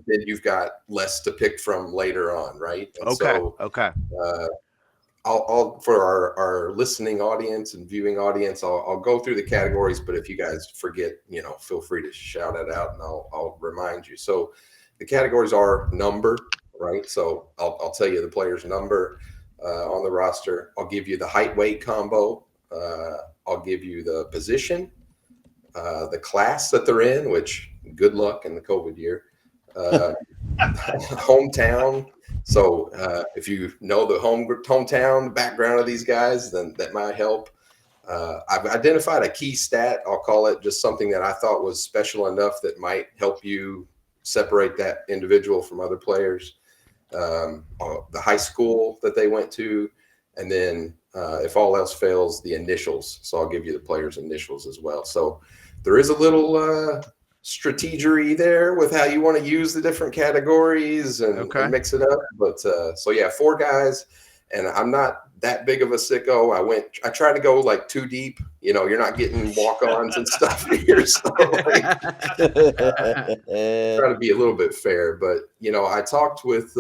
S5: Then you've got less to pick from later on, right? And
S1: okay.
S5: I'll for our listening audience and viewing audience, I'll go through the categories. But if you guys forget, feel free to shout it out, and I'll remind you. So the categories are number, right? So I'll tell you the player's number on the roster. I'll give you the height weight combo. I'll give you the position, the class that they're in, which good luck in the COVID year. Hometown. So if you know the hometown background of these guys, then that might help. I've identified a key stat. I'll call it just something that I thought was special enough that might help you separate that individual from other players. The high school that they went to, and then if all else fails, the initials. So I'll give you the player's initials as well. So there is a little strategery there with how you want to use the different categories and mix it up. But so yeah, 4 guys, and I'm not that big of a sicko. I tried to go like too deep. You're not getting walk-ons and stuff here. So trying to be a little bit fair. But I talked with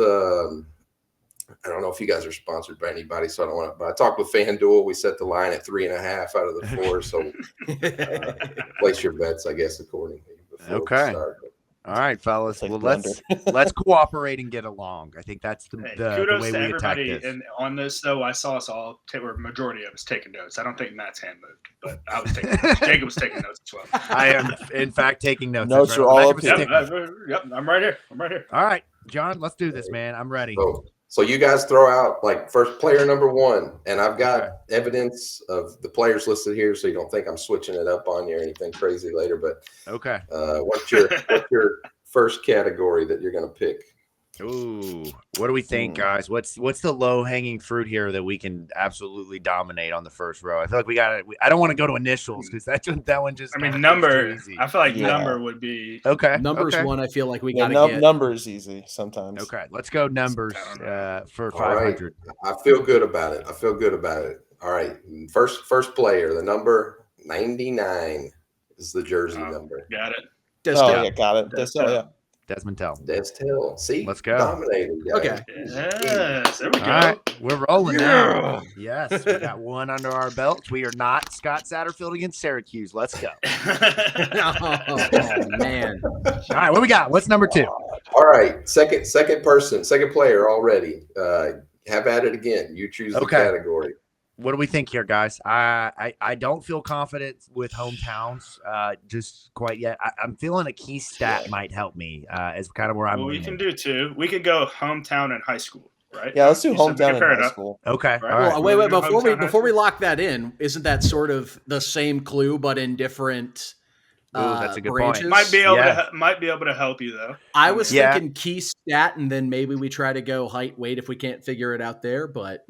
S5: I don't know if you guys are sponsored by anybody, so I don't want to, but I talked with FanDuel. We set the line at 3.5 out of the 4. So place your bets, I guess, accordingly.
S1: Okay. All right, fellas. Well, let's cooperate and get along. I think that's the way we attack this.
S2: And on this, though, I saw us all, or majority of us, taking notes. I don't think Matt's hand moved, but I was taking notes. Jacob was taking notes as well.
S1: I am, in fact, taking notes.
S3: Notes are all up here.
S2: Yep, I'm right here.
S1: All right, John, let's do this, man. I'm ready.
S5: So you guys throw out like first player number 1, and I've got evidence of the players listed here, so you don't think I'm switching it up on you or anything crazy later. But what's your first category that you're going to pick?
S1: Ooh, what do we think, guys? What's the low hanging fruit here that we can absolutely dominate on the first row? I feel like we got it. I don't want to go to initials because that one just.
S2: I mean, number. I feel like number would be
S4: Numbers one. I feel like we got to get.
S3: Number is easy sometimes.
S1: Okay, let's go numbers for 500.
S5: Right. I feel good about it. All right, first player, the number 99 is the jersey number.
S2: Got it.
S3: Got it.
S1: Desmond Tell.
S5: See,
S1: let's go.
S5: Dominated, guys.
S2: Okay. Yes, there we go.
S1: All right, we're rolling now. Yes, we got one under our belt. We are not Scott Satterfield against Syracuse. Let's go.
S4: Oh, man.
S1: All right, what we got? What's number 2?
S5: All right, second player already. Have at it again. You choose the category.
S1: What do we think here, guys? I don't feel confident with hometowns just quite yet. I'm feeling a key stat might help me is kind of where I'm
S2: we can do 2. We could go hometown and high school, right?
S3: Yeah, let's do hometown and high school.
S1: Okay.
S2: Right.
S1: All
S4: right.
S1: Well,
S4: wait, before we lock that in, isn't that sort of the same clue but in different
S1: that's a good
S4: branches?
S1: point.
S2: Might be able to help you though.
S4: I was thinking key stat, and then maybe we try to go height weight if we can't figure it out there, but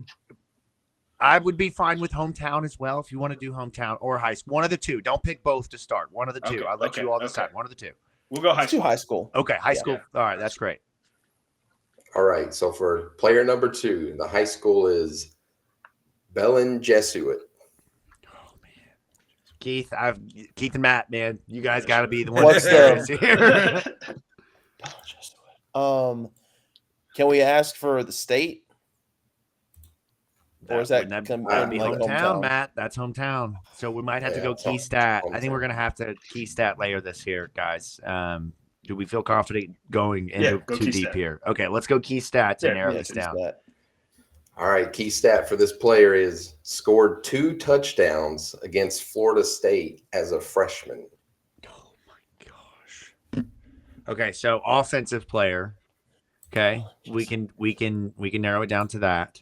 S1: I would be fine with hometown as well if you want to do hometown or high school. One of the 2. Don't pick both to start. One of the 2.
S2: Okay,
S1: I'll let you all decide. One of the 2.
S2: We'll go high school.
S3: High school.
S1: Okay, high school. All right, that's great.
S5: All right, so for player number 2, the high school is Belen Jesuit.
S1: Oh man, Keith and Matt, man, you guys got to be the ones here.
S3: Can we ask for the state? Or is that
S1: be
S3: like
S1: hometown, Matt? That's hometown. So we might have to go key stat. I think we're gonna have to key stat layer this here, guys. Do we feel confident going into too deep here? Okay, let's go key stats and narrow this down.
S5: All right, key stat for this player is scored 2 touchdowns against Florida State as a freshman.
S1: Oh my gosh. Okay, so offensive player. Okay, we can narrow it down to that.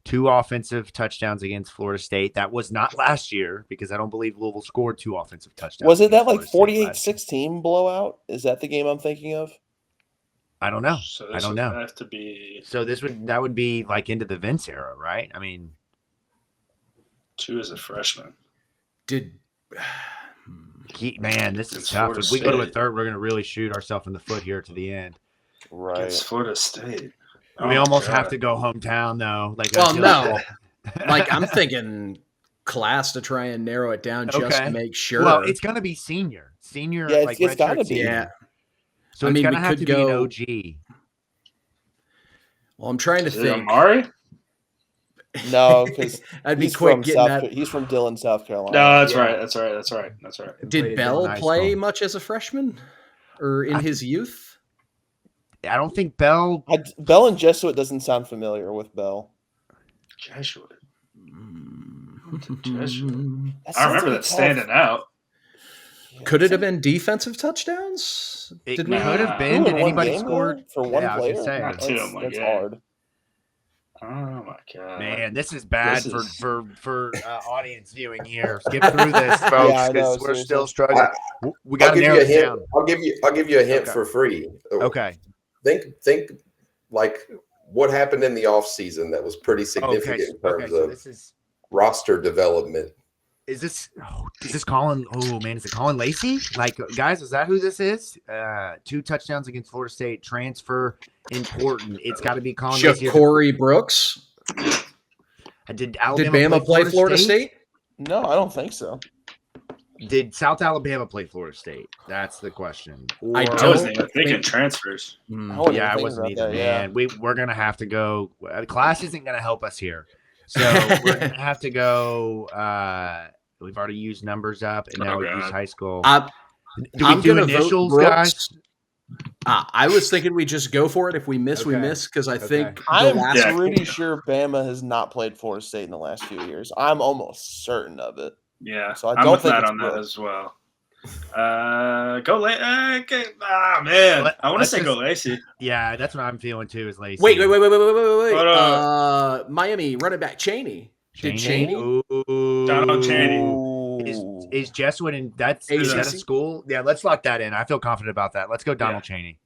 S1: 2 offensive touchdowns against Florida State. That was not last year because I don't believe Louisville scored 2 offensive touchdowns.
S3: Was it that like 48-16 blowout? Is that the game I'm thinking of?
S1: I don't know.
S2: So
S1: I don't know.
S2: Have to be.
S1: So that would be like into the Vince era, right? I mean,
S2: 2 as a freshman.
S1: Man, this is tough. If we go to a third, we're going to really shoot ourselves in the foot here to the end.
S3: Right.
S2: Against Florida State.
S1: We almost have to go hometown, though.
S4: Like I'm thinking class to try and narrow it down just to make sure.
S1: Well, it's going to be senior. Senior,
S3: yeah,
S1: like
S3: it's got to be.
S4: Yeah.
S1: So it's going to have to be an OG.
S4: Well, I'm trying to think.
S2: Ahmari?
S3: No, because
S4: I'd be
S3: he's
S4: quick
S3: from
S4: getting that.
S3: He's from Dillon, South Carolina.
S2: No, that's
S1: Yeah.
S2: right. That's right. That's right. That's right.
S1: Played
S4: Did
S1: at
S4: Bell
S1: Dillon High
S4: play
S1: School.
S4: much as a freshman or in his youth?
S1: I don't think Bell.
S3: Bell and Jesuit doesn't sound familiar with Bell.
S2: Jesuit.
S3: That
S2: I
S3: sounds
S2: remember
S3: like
S2: that standing out.
S4: Could it have been defensive touchdowns?
S1: It
S4: Did
S1: could
S4: we?
S1: have been.
S3: Ooh,
S1: Did
S3: in one
S1: anybody
S3: game,
S1: score?
S3: though, for one
S1: Yeah, I was
S3: player?
S1: gonna say.
S2: Not two in one
S3: That's
S2: game.
S3: hard.
S2: Oh my god,
S1: Man, this is bad
S2: This is-
S1: for audience viewing here. Skip through this, folks,
S3: I know,
S1: because we're
S3: seriously.
S1: still struggling. We got
S5: I'll
S1: to
S5: give
S1: narrow
S5: you a
S1: this
S5: hint.
S1: down.
S5: I'll give you a hint
S1: Okay.
S5: for free.
S1: Okay.
S5: Think like what happened in the off season that was pretty significant
S1: Okay.
S5: in terms
S1: So
S5: of
S1: this is.
S5: roster development.
S1: Is this Caullin? Oh man, is it Caullin Lacy? Like, guys, is that who this is? 2 touchdowns against Florida State. Transfer important. It's got to be Caullin Lacy.
S4: Corey Brooks.
S1: Did
S4: Did
S1: Alabama
S4: Bama play Florida State?
S3: No, I don't think so.
S1: Did South Alabama play Florida State? That's the question.
S4: I
S2: I
S4: don't
S2: wasn't even thinking
S4: think-
S2: transfers.
S3: I wasn't
S1: Yeah,
S3: even
S1: I
S3: thinking
S1: wasn't
S3: about
S1: either,
S3: that, yeah.
S1: man. We're gonna have to go. Class isn't gonna help us here, so we're gonna have to go. We've already used numbers up, and now
S2: Oh,
S1: we
S2: God.
S1: use high school.
S4: I'm
S1: Do we do
S4: gonna vote
S1: initials,
S4: Brooks.
S1: guys?
S4: I was thinking we just go for it. If we miss, we
S1: Okay.
S4: miss. Because I think the
S3: I'm
S4: last
S2: Yeah.
S3: pretty sure Bama has not played Florida State in the last few years. I'm almost certain of it.
S2: Yeah,
S3: So I
S2: I'm
S3: don't
S2: with
S3: think
S2: that
S3: it's
S2: on that
S3: Brooks.
S2: as well. Go late. Okay. Man, I want to
S1: Let's
S2: say go
S1: just-
S2: Lacy.
S1: Yeah, that's what I'm feeling too. Is Lacy.
S4: wait.
S2: Hold on.
S4: Miami running back Cheney. Did Cheney?
S1: Ooh.
S2: Donald Cheney.
S3: Ooh.
S1: Is Jesuit and that's is that a
S4: ACC?
S1: school? Yeah, let's lock that in. I feel confident about that. Let's go Donald Cheney.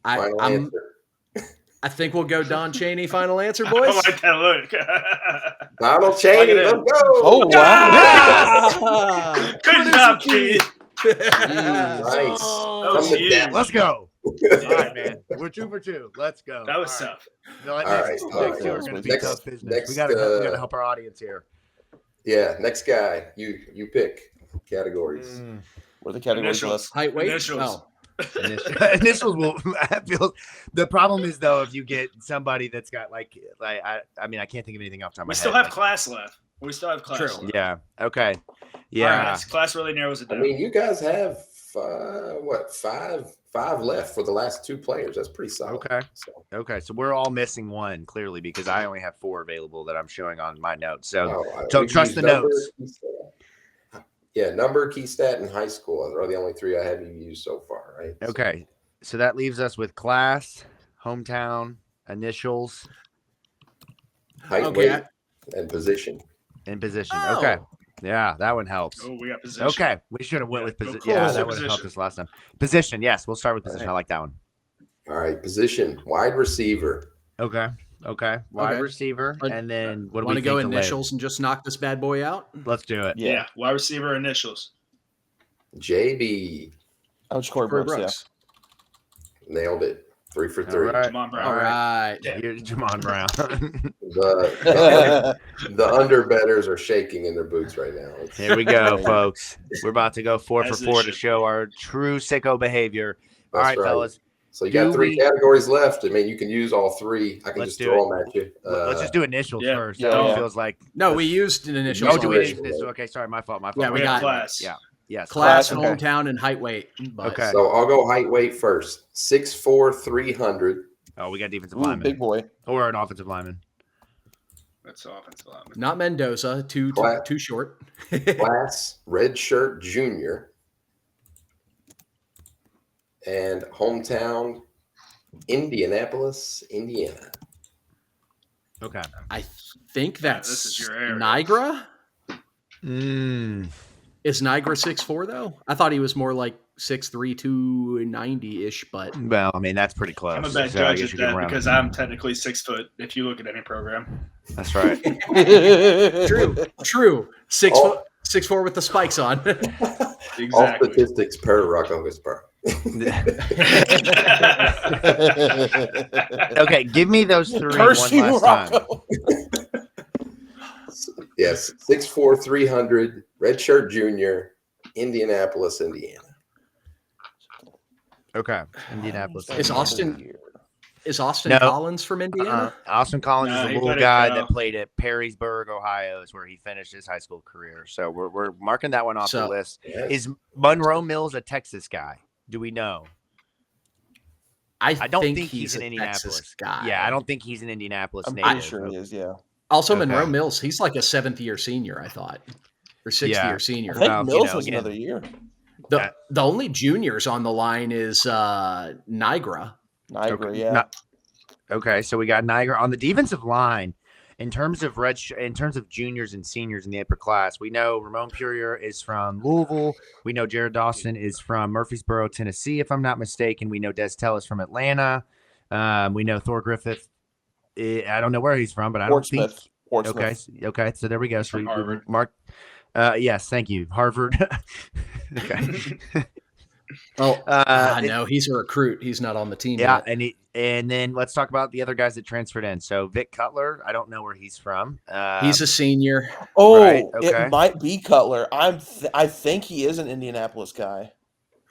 S5: Final answer.
S4: I think we'll go Don Cheney. Final answer,
S2: I
S4: boys.
S2: like that look.
S5: Donald Cheney,
S2: Lock it
S5: let's
S2: in.
S5: go.
S3: Oh, wow.
S2: Good job, Keith.
S5: Nice.
S2: That was
S5: From the
S2: huge.
S5: depth.
S1: Let's go. All right, man. We're 2 for 2. Let's go.
S2: That was
S1: All right.
S2: tough.
S1: No,
S5: All
S1: next,
S5: right,
S1: next
S5: all
S1: two
S3: right.
S1: are going to be
S5: Next-
S1: tough business.
S5: next,
S1: we got to help our audience here.
S5: Yeah, next guy. You pick categories.
S3: Where the categories
S2: Initials.
S3: list?
S4: Height, weight.
S2: Initials.
S4: Oh,
S1: Initials will I feel the problem is though if you get somebody that's got like I mean I can't think of anything off the top of my
S2: We
S1: head.
S2: still have
S1: like-
S2: class left. We still have class
S4: True.
S2: left.
S1: Yeah. Okay.
S2: All
S1: Yeah.
S2: right, class really narrows it
S5: I
S2: down.
S5: mean, you guys have five left for the last 2 players. That's pretty solid.
S1: Okay.
S5: So,
S1: Okay. So we're all missing one clearly because I only have 4 available that I'm showing on my notes. So
S5: we've
S1: trust
S5: used
S1: the
S5: number,
S1: notes.
S5: key stat. Yeah, number, key stat, and high school are the only 3 I haven't used so far, right? So,
S1: Okay. So that leaves us with class, hometown, initials,
S5: height,
S4: Okay.
S5: weight, and position.
S1: and position.
S4: Oh.
S1: Okay. Yeah, that one helps.
S2: Oh, we got position.
S1: Okay. We should have went
S2: Yeah,
S1: with
S2: go
S1: position.
S2: cool.
S1: Yeah,
S2: Let's
S1: that
S2: do
S1: would have helped
S2: position.
S1: us last time. Position. Yes, we'll start with position.
S5: All
S1: I like that one.
S5: All right, position, wide receiver.
S1: Okay. Okay. Wide
S4: Okay.
S1: receiver.
S4: Uh,
S1: And then what do
S4: want
S1: we
S4: to go
S1: think the
S4: initials and just knock this bad boy out?
S1: Let's do it.
S2: Yeah. Wide receiver initials.
S5: JB,
S3: Ouch, Corey
S4: Corey
S3: Brooks, yeah.
S4: Brooks.
S5: nailed it. 3 for
S1: All
S5: 3.
S1: right.
S2: Jamon Brown.
S4: All right.
S2: Yeah.
S1: You're Jamon Brown.
S5: The under betters are shaking in their boots right now. It's-
S1: Here we go, folks. We're about to go 4 for
S2: As they
S1: 4 to
S2: should.
S1: show our true sicko behavior. All
S5: That's
S1: right, fellas.
S5: So you got
S1: Do
S5: 3
S1: we-
S5: categories left. I mean, you can use all 3. I can
S1: Let's
S5: just
S1: do
S5: throw them at you.
S1: Let's just do initials
S2: yeah.
S1: first.
S3: Yeah,
S1: That
S3: yeah.
S1: feels like.
S4: No, we used an initial.
S1: Oh, do we
S5: already.
S1: need this? Okay, sorry, my fault. My fault.
S4: Yeah,
S2: We
S4: we
S2: got
S4: got
S2: class.
S1: Yeah. Yes.
S4: class,
S3: okay.
S4: hometown, and height, weight. But
S1: Okay.
S5: So I'll go height weight first. 6'4", 300.
S1: Oh, we got defensive
S3: Ooh,
S1: lineman
S3: big boy.
S1: or an offensive lineman.
S2: That's offensive lineman.
S4: not Mendoza. Too short.
S5: Class, red shirt, junior. And hometown, Indianapolis, Indiana.
S1: Okay.
S4: I think that's
S2: this is your area.
S4: Niagara.
S1: Mm.
S4: Is Niagara 6'4", though? I thought he was more like 6'3", 290-ish, but
S1: Well, I mean that's pretty close.
S2: I'm a bad
S1: so I
S2: judge
S1: guess
S2: at
S1: you can
S2: that
S1: round
S2: because
S1: it.
S2: I'm technically 6 foot if you look at any program.
S1: That's right.
S4: true. 6
S5: Oh.
S4: foot, 6'4" with the spikes on.
S5: All
S2: Exactly.
S5: statistics per Rocco Whisper.
S1: Okay, give me those 3
S3: Curse
S1: one
S3: you,
S1: last time.
S3: Rocco.
S5: Yes, 6'4", 300, red shirt, junior, Indianapolis, Indiana.
S1: Okay. Indianapolis.
S4: Is Austin- Is Austin
S1: No.
S4: Collins from Indiana?
S1: Austin Collins
S2: No,
S1: is
S2: he
S1: the little
S2: better
S1: guy
S2: go.
S1: that played at Perrysburg, Ohio, is where he finished his high school career. So we're marking that one off the
S4: So-
S1: list.
S5: Yes.
S1: Is Monroe Mills a Texas guy? Do we know? I don't think he's an
S4: a
S1: Indianapolis
S4: Texas guy.
S1: Yeah, I don't think he's an Indianapolis
S3: I'm
S1: native.
S3: pretty sure he is. Yeah.
S4: Also,
S1: Okay.
S4: Monroe Mills, he's like a 7th-year senior, I thought, or 6th-year
S3: I
S4: senior.
S3: think
S1: Well,
S3: Mills
S1: you know,
S3: has
S1: again,
S3: another year.
S4: The only juniors on the line is Niagara.
S3: Niagara,
S1: Okay.
S3: yeah.
S1: Okay, so we got Niagara on the defensive line. In terms of juniors and seniors in the upper class, we know Ramon Purier is from Louisville. We know Jared Dawson is from Murfreesboro, Tennessee, if I'm not mistaken. We know Des Tell is from Atlanta. We know Thor Griffith. I don't know where he's from, but I don't think.
S3: Portsmouth.
S1: Okay. So there we go. So
S2: From
S1: we
S2: Harvard.
S1: mark. Yes, thank you, Harvard. Okay.
S4: Oh,
S1: Uh,
S4: no, he's a recruit. He's not on the team
S1: Yeah,
S4: yet.
S1: and then let's talk about the other guys that transferred in. So Vic Cutler, I don't know where he's from.
S4: He's a senior.
S3: Oh,
S1: Right, okay.
S3: it might be Cutler. I think he is an Indianapolis guy.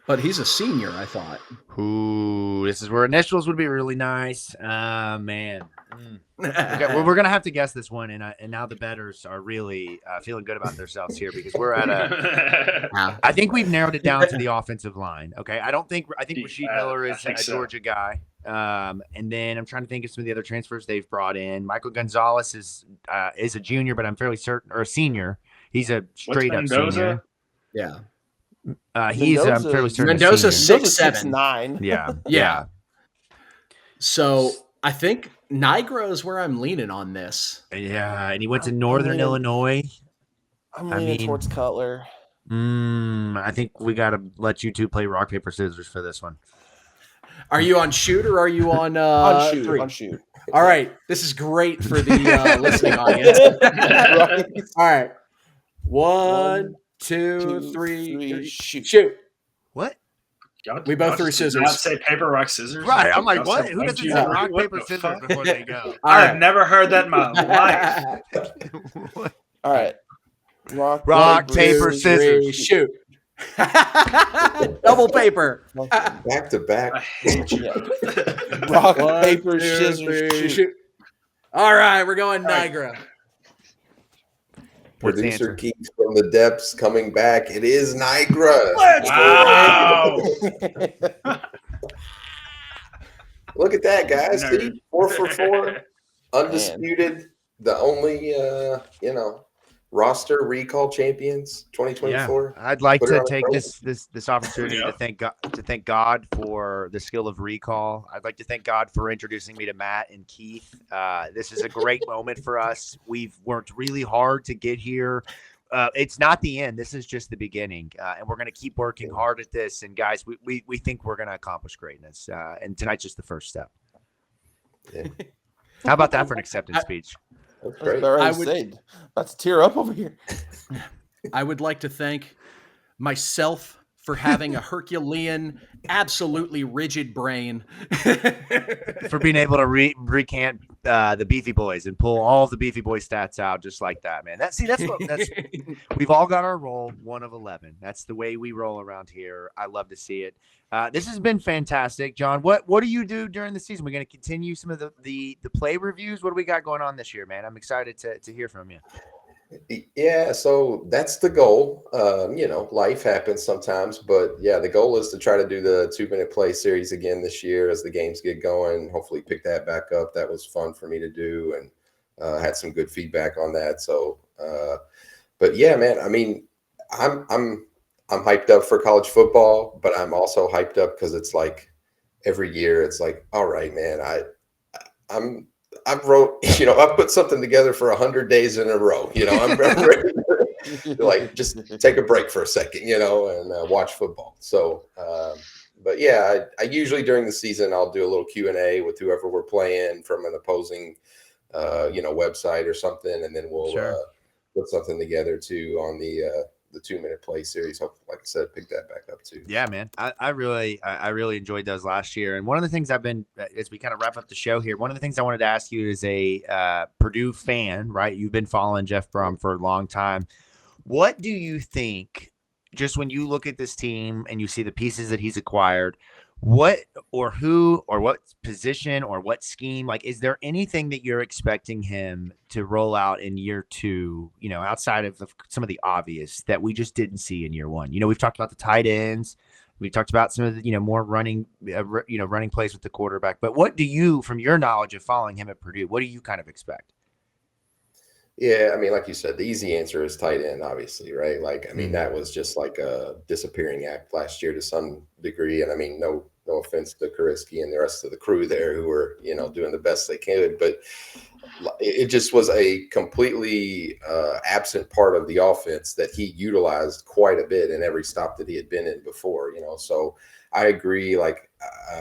S4: But he's a senior, I thought.
S1: Ooh, this is where initials would be really nice. Man. Okay, well, we're gonna have to guess this one, and now the bettors are really feeling good about themselves here because we're at a. I think we've narrowed it down to the offensive line. Okay, I think Rasheed Miller
S2: I
S1: is
S2: think
S1: a
S2: so.
S1: Georgia guy, and then I'm trying to think of some of the other transfers they've brought in. Michael Gonzalez is a junior, but I'm fairly certain, or a senior. He's a straight up
S2: Mendoza?
S1: senior.
S4: Yeah.
S1: He's I'm
S3: Mendoza-
S1: fairly certain. a
S4: Mendoza's
S1: senior.
S4: 6'7".
S3: 6'9".
S1: Yeah,
S4: Yeah. So I think Niagara is where I'm leaning on this.
S1: yeah, and he went to Northern
S3: mean,
S1: Illinois.
S3: I'm
S1: I
S3: leaning
S1: mean-
S3: towards Cutler.
S1: I think we got to let you two play rock, paper, scissors for this one.
S4: Are you on shoot or are you on
S3: On shoot.
S4: three?
S3: On shoot.
S4: All right. This is great for the listening audience. All right. One, two, three,
S3: shoot.
S4: shoot.
S1: What?
S2: Y'all-
S4: We both
S2: y'all
S4: threw
S2: just did
S4: scissors.
S2: not say paper, rock, scissors.
S1: Right. I'm like,
S2: Y'all
S1: what?
S2: said
S1: Who
S2: one,
S1: doesn't
S2: two,
S1: say
S2: three.
S1: rock,
S2: What
S1: paper,
S2: the
S1: scissors
S2: fuck?
S1: before they go?
S4: All
S2: I've
S4: right.
S2: never heard that in my life.
S3: All right.
S1: Rock, paper, scissors.
S4: shoot. Double paper.
S5: Back to back.
S2: I hate you.
S3: Rock,
S4: One,
S3: paper,
S4: two,
S3: scissors,
S4: three,
S3: shoot.
S4: All right, we're going
S2: All right.
S4: Niagara.
S1: What's the
S5: Producer
S1: answer?
S5: Keith from the depths coming back. It is Niagara.
S2: Wow.
S5: Look at that, guys.
S2: Nerd.
S5: See? 4 for 4. Undisputed. The only roster recall champions 2024.
S1: I'd like
S5: Put it
S1: to
S5: on the
S1: take
S5: plate.
S1: this opportunity
S2: Yeah.
S1: to thank God for the skill of recall. I'd like to thank God for introducing me to Matt and Keith. This is a great moment for us. We've worked really hard to get here. It's not the end. This is just the beginning, and we're going to keep working hard at this. And guys, we think we're going to accomplish greatness. And tonight's just the first step.
S5: Yeah.
S1: How about that for an acceptance speech?
S5: That's
S3: I
S5: great.
S3: was
S4: I
S3: about to
S4: would-
S3: say, about to tear up over here.
S4: I would like to thank myself for having a Herculean, absolutely rigid brain.
S1: For being able to recant the Beefy Boys and pull all of the Beefy Boy stats out just like that, man. That's we've all got our role, 1 of 11. That's the way we roll around here. I love to see it. This has been fantastic, John. What do you do during the season? We're going to continue some of the play reviews. What do we got going on this year, man? I'm excited to hear from you.
S5: Yeah, so that's the goal. Life happens sometimes, but yeah, the goal is to try to do the 2-minute play series again this year as the games get going. Hopefully pick that back up. That was fun for me to do and had some good feedback on that. So, but yeah, man, I mean, I'm hyped up for college football, but I'm also hyped up because it's like every year it's like, all right, man, I've put something together for 100 days in a row. I'm ready to, like, just take a break for a second, and watch football. So, but yeah, I usually during the season, I'll do a little Q&A with whoever we're playing from an opposing, website or something. And then we'll put something together too on the 2-minute play series. Hope, like I said, pick that back up too.
S1: Yeah, man. I really enjoyed those last year. And one of the things I've been, as we kind of wrap up the show here, one of the things I wanted to ask you as a Purdue fan, right? You've been following Jeff Brum for a long time. What do you think, just when you look at this team and you see the pieces that he's acquired, What or who or what position or what scheme, like, is there anything that you're expecting him to roll out in year 2, outside of some of the obvious that we just didn't see in year 1? We've talked about the tight ends. We talked about some of the, more running, running plays with the quarterback. But what do you, from your knowledge of following him at Purdue, what do you kind of expect?
S5: Yeah, I mean, like you said, the easy answer is tight end, obviously, right? Like, I mean, that was just like a disappearing act last year to some degree. And I mean, no offense to Kuriski and the rest of the crew there who were, doing the best they could, but it just was a completely absent part of the offense that he utilized quite a bit in every stop that he had been in before, So I agree, like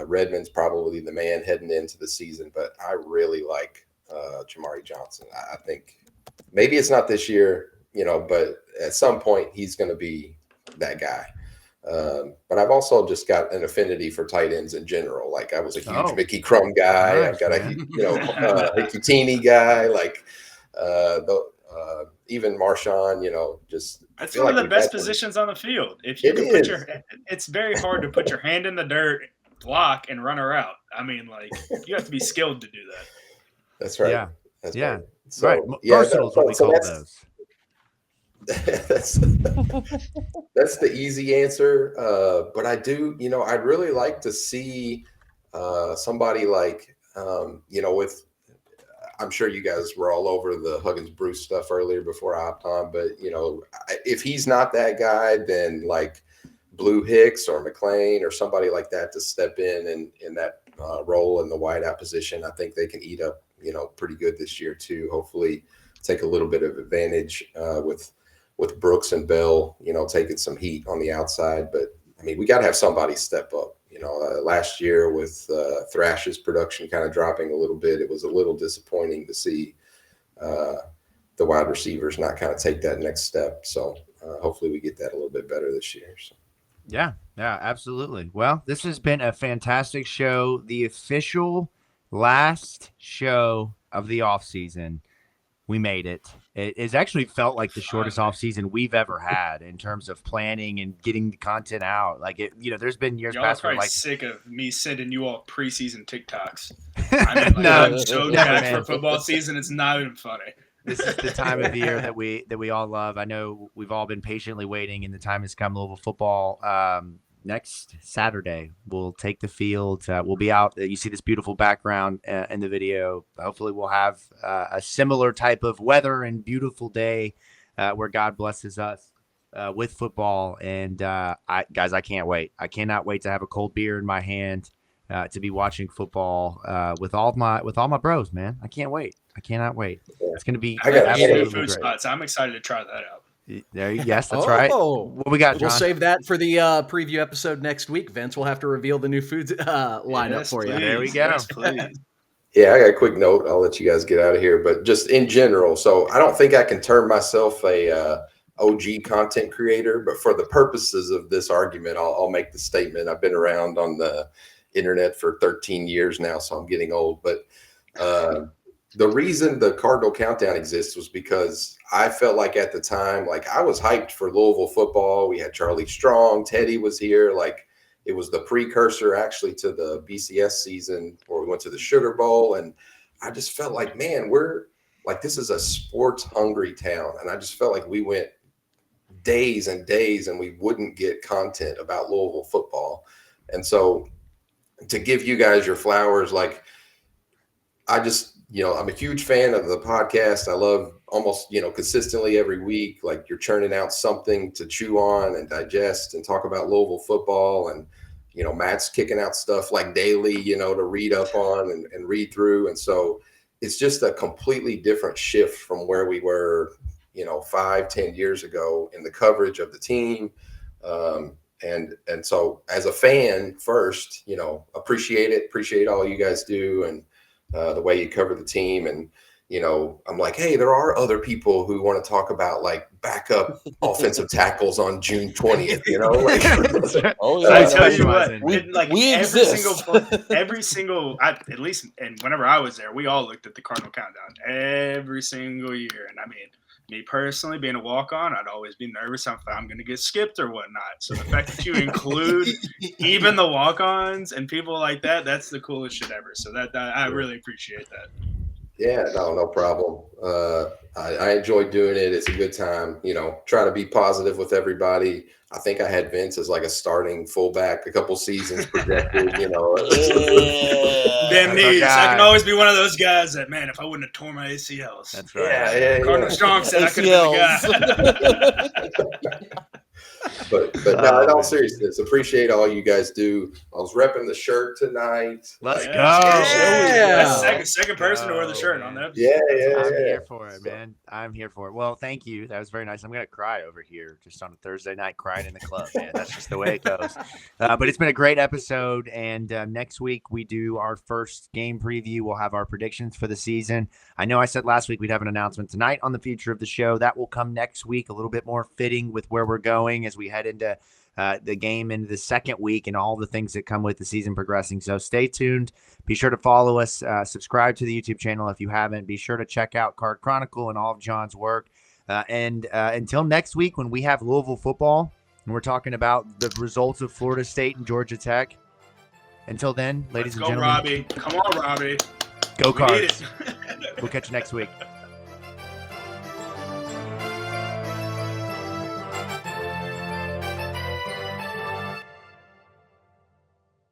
S5: Redmond's probably the man heading into the season, but I really like Jamari Johnson. I think maybe it's not this year, but at some point he's going to be that guy. But I've also just got an affinity for tight ends in general. Like I was a huge Mickey Crum guy.
S1: Nice,
S5: I've got a Hickey guy, like even Marshawn, just
S2: that's one of the best positions on the field. If you can it's very hard to put your hand in the dirt, block, and run a route. I mean, like you have to be skilled to do that.
S5: That's right.
S1: Yeah.
S5: That's
S1: yeah.
S5: right. So,
S1: right. Versatile is what we call those.
S5: That's the easy answer. But I do, I'd really like to see somebody like, with, I'm sure you guys were all over the Huggins-Bruce stuff earlier before I hopped on, but, if he's not that guy, then like Blue Hicks or McLean or somebody like that to step in that role in the wideout position, I think they can eat up, pretty good this year too. Hopefully take a little bit of advantage with Brooks and Bell, taking some heat on the outside. But I mean, we got to have somebody step up. Last year with Thrash's production kind of dropping a little bit, it was a little disappointing to see the wide receivers not kind of take that next step. So hopefully we get that a little bit better this year. So.
S1: Yeah, absolutely. Well, this has been a fantastic show. The official last show of the off season. We made it. It's actually felt like the shortest off season we've ever had in terms of planning and getting the content out. Like there's been years past where like
S2: sick of me sending you all preseason TikToks. I mean, I'm so jacked for football season. It's not even funny.
S1: This is the time of year that we all love. I know we've all been patiently waiting, and the time has come. Louisville football. Next Saturday, we'll take the field. We'll be out. You see this beautiful background in the video. Hopefully, we'll have a similar type of weather and beautiful day where God blesses us with football. And guys, I can't wait. I cannot wait to have a cold beer in my hand to be watching football with all my bros. Man, I can't wait. I cannot wait. It's going to be
S2: absolutely food great. Spots. I'm excited to try that out.
S1: Yes, that's right. What we got, John?
S4: We'll save that for the preview episode next week, Vince. We'll have to reveal the new food lineup for you.
S1: There we go.
S2: Yes, please.
S5: Yeah, I got a quick note. I'll let you guys get out of here. But just in general, so I don't think I can term myself a OG content creator, but for the purposes of this argument, I'll make the statement. I've been around on the internet for 13 years now, so I'm getting old. But the reason the Cardinal Countdown exists was because I felt like at the time, like I was hyped for Louisville football. We had Charlie Strong, Teddy was here. Like it was the precursor actually to the BCS season where we went to the Sugar Bowl. And I just felt like, man, we're like, this is a sports hungry town. And I just felt like we went days and days and we wouldn't get content about Louisville football. And so to give you guys your flowers, like I just, I'm a huge fan of the podcast. I love almost, consistently every week, like you're churning out something to chew on and digest and talk about Louisville football. And, Matt's kicking out stuff like daily, to read up on and read through. And so it's just a completely different shift from where we were, 5-10 years ago in the coverage of the team. And so as a fan first, appreciate all you guys do and the way you cover the team. And, I'm like, hey, there are other people who want to talk about like backup offensive tackles on June 20th, Like,
S3: Oh
S2: I
S3: yeah,
S2: tell you
S1: Specializing.
S2: what, like
S3: we
S2: every
S3: exist.
S2: at least, and whenever I was there, we all looked at the Cardinal countdown every single year. And I mean, me personally, being a walk-on, I'd always be nervous if I'm going to get skipped or whatnot. So the fact that you include even the walk-ons and people like that, that's the coolest shit ever. So that I really appreciate that.
S5: Yeah, no problem. I enjoy doing it. It's a good time, trying to be positive with everybody. I think I had Vince as like a starting fullback a couple seasons projected,
S3: Yeah.
S2: Damn knees. I can always be one of those guys that, man, if I wouldn't have torn my ACLs.
S1: That's right.
S5: Yeah.
S2: Cardinal Strong said I could have been the guy.
S5: But no, in all seriousness, appreciate all you guys do. I was repping the shirt tonight.
S1: Let's go.
S2: That's the second person to wear the shirt on that.
S1: I'm here for it, man. I'm here for it. Well, thank you. That was very nice. I'm going to cry over here just on a Thursday night crying in the club, man. That's just the way it goes. But it's been a great episode. And next week we do our first game preview. We'll have our predictions for the season. I know I said last week we'd have an announcement tonight on the future of the show. That will come next week, a little bit more fitting with where we're going as we head into the game into the second week and all the things that come with the season progressing. So stay tuned. Be sure to follow us. Subscribe to the YouTube channel if you haven't. Be sure to check out Card Chronicle and all of John's work. And until next week when we have Louisville football and we're talking about the results of Florida State and Georgia Tech. Until then, ladies and gentlemen.
S2: Robbie. Come on, Robbie.
S1: Go Cards. We'll catch you next week.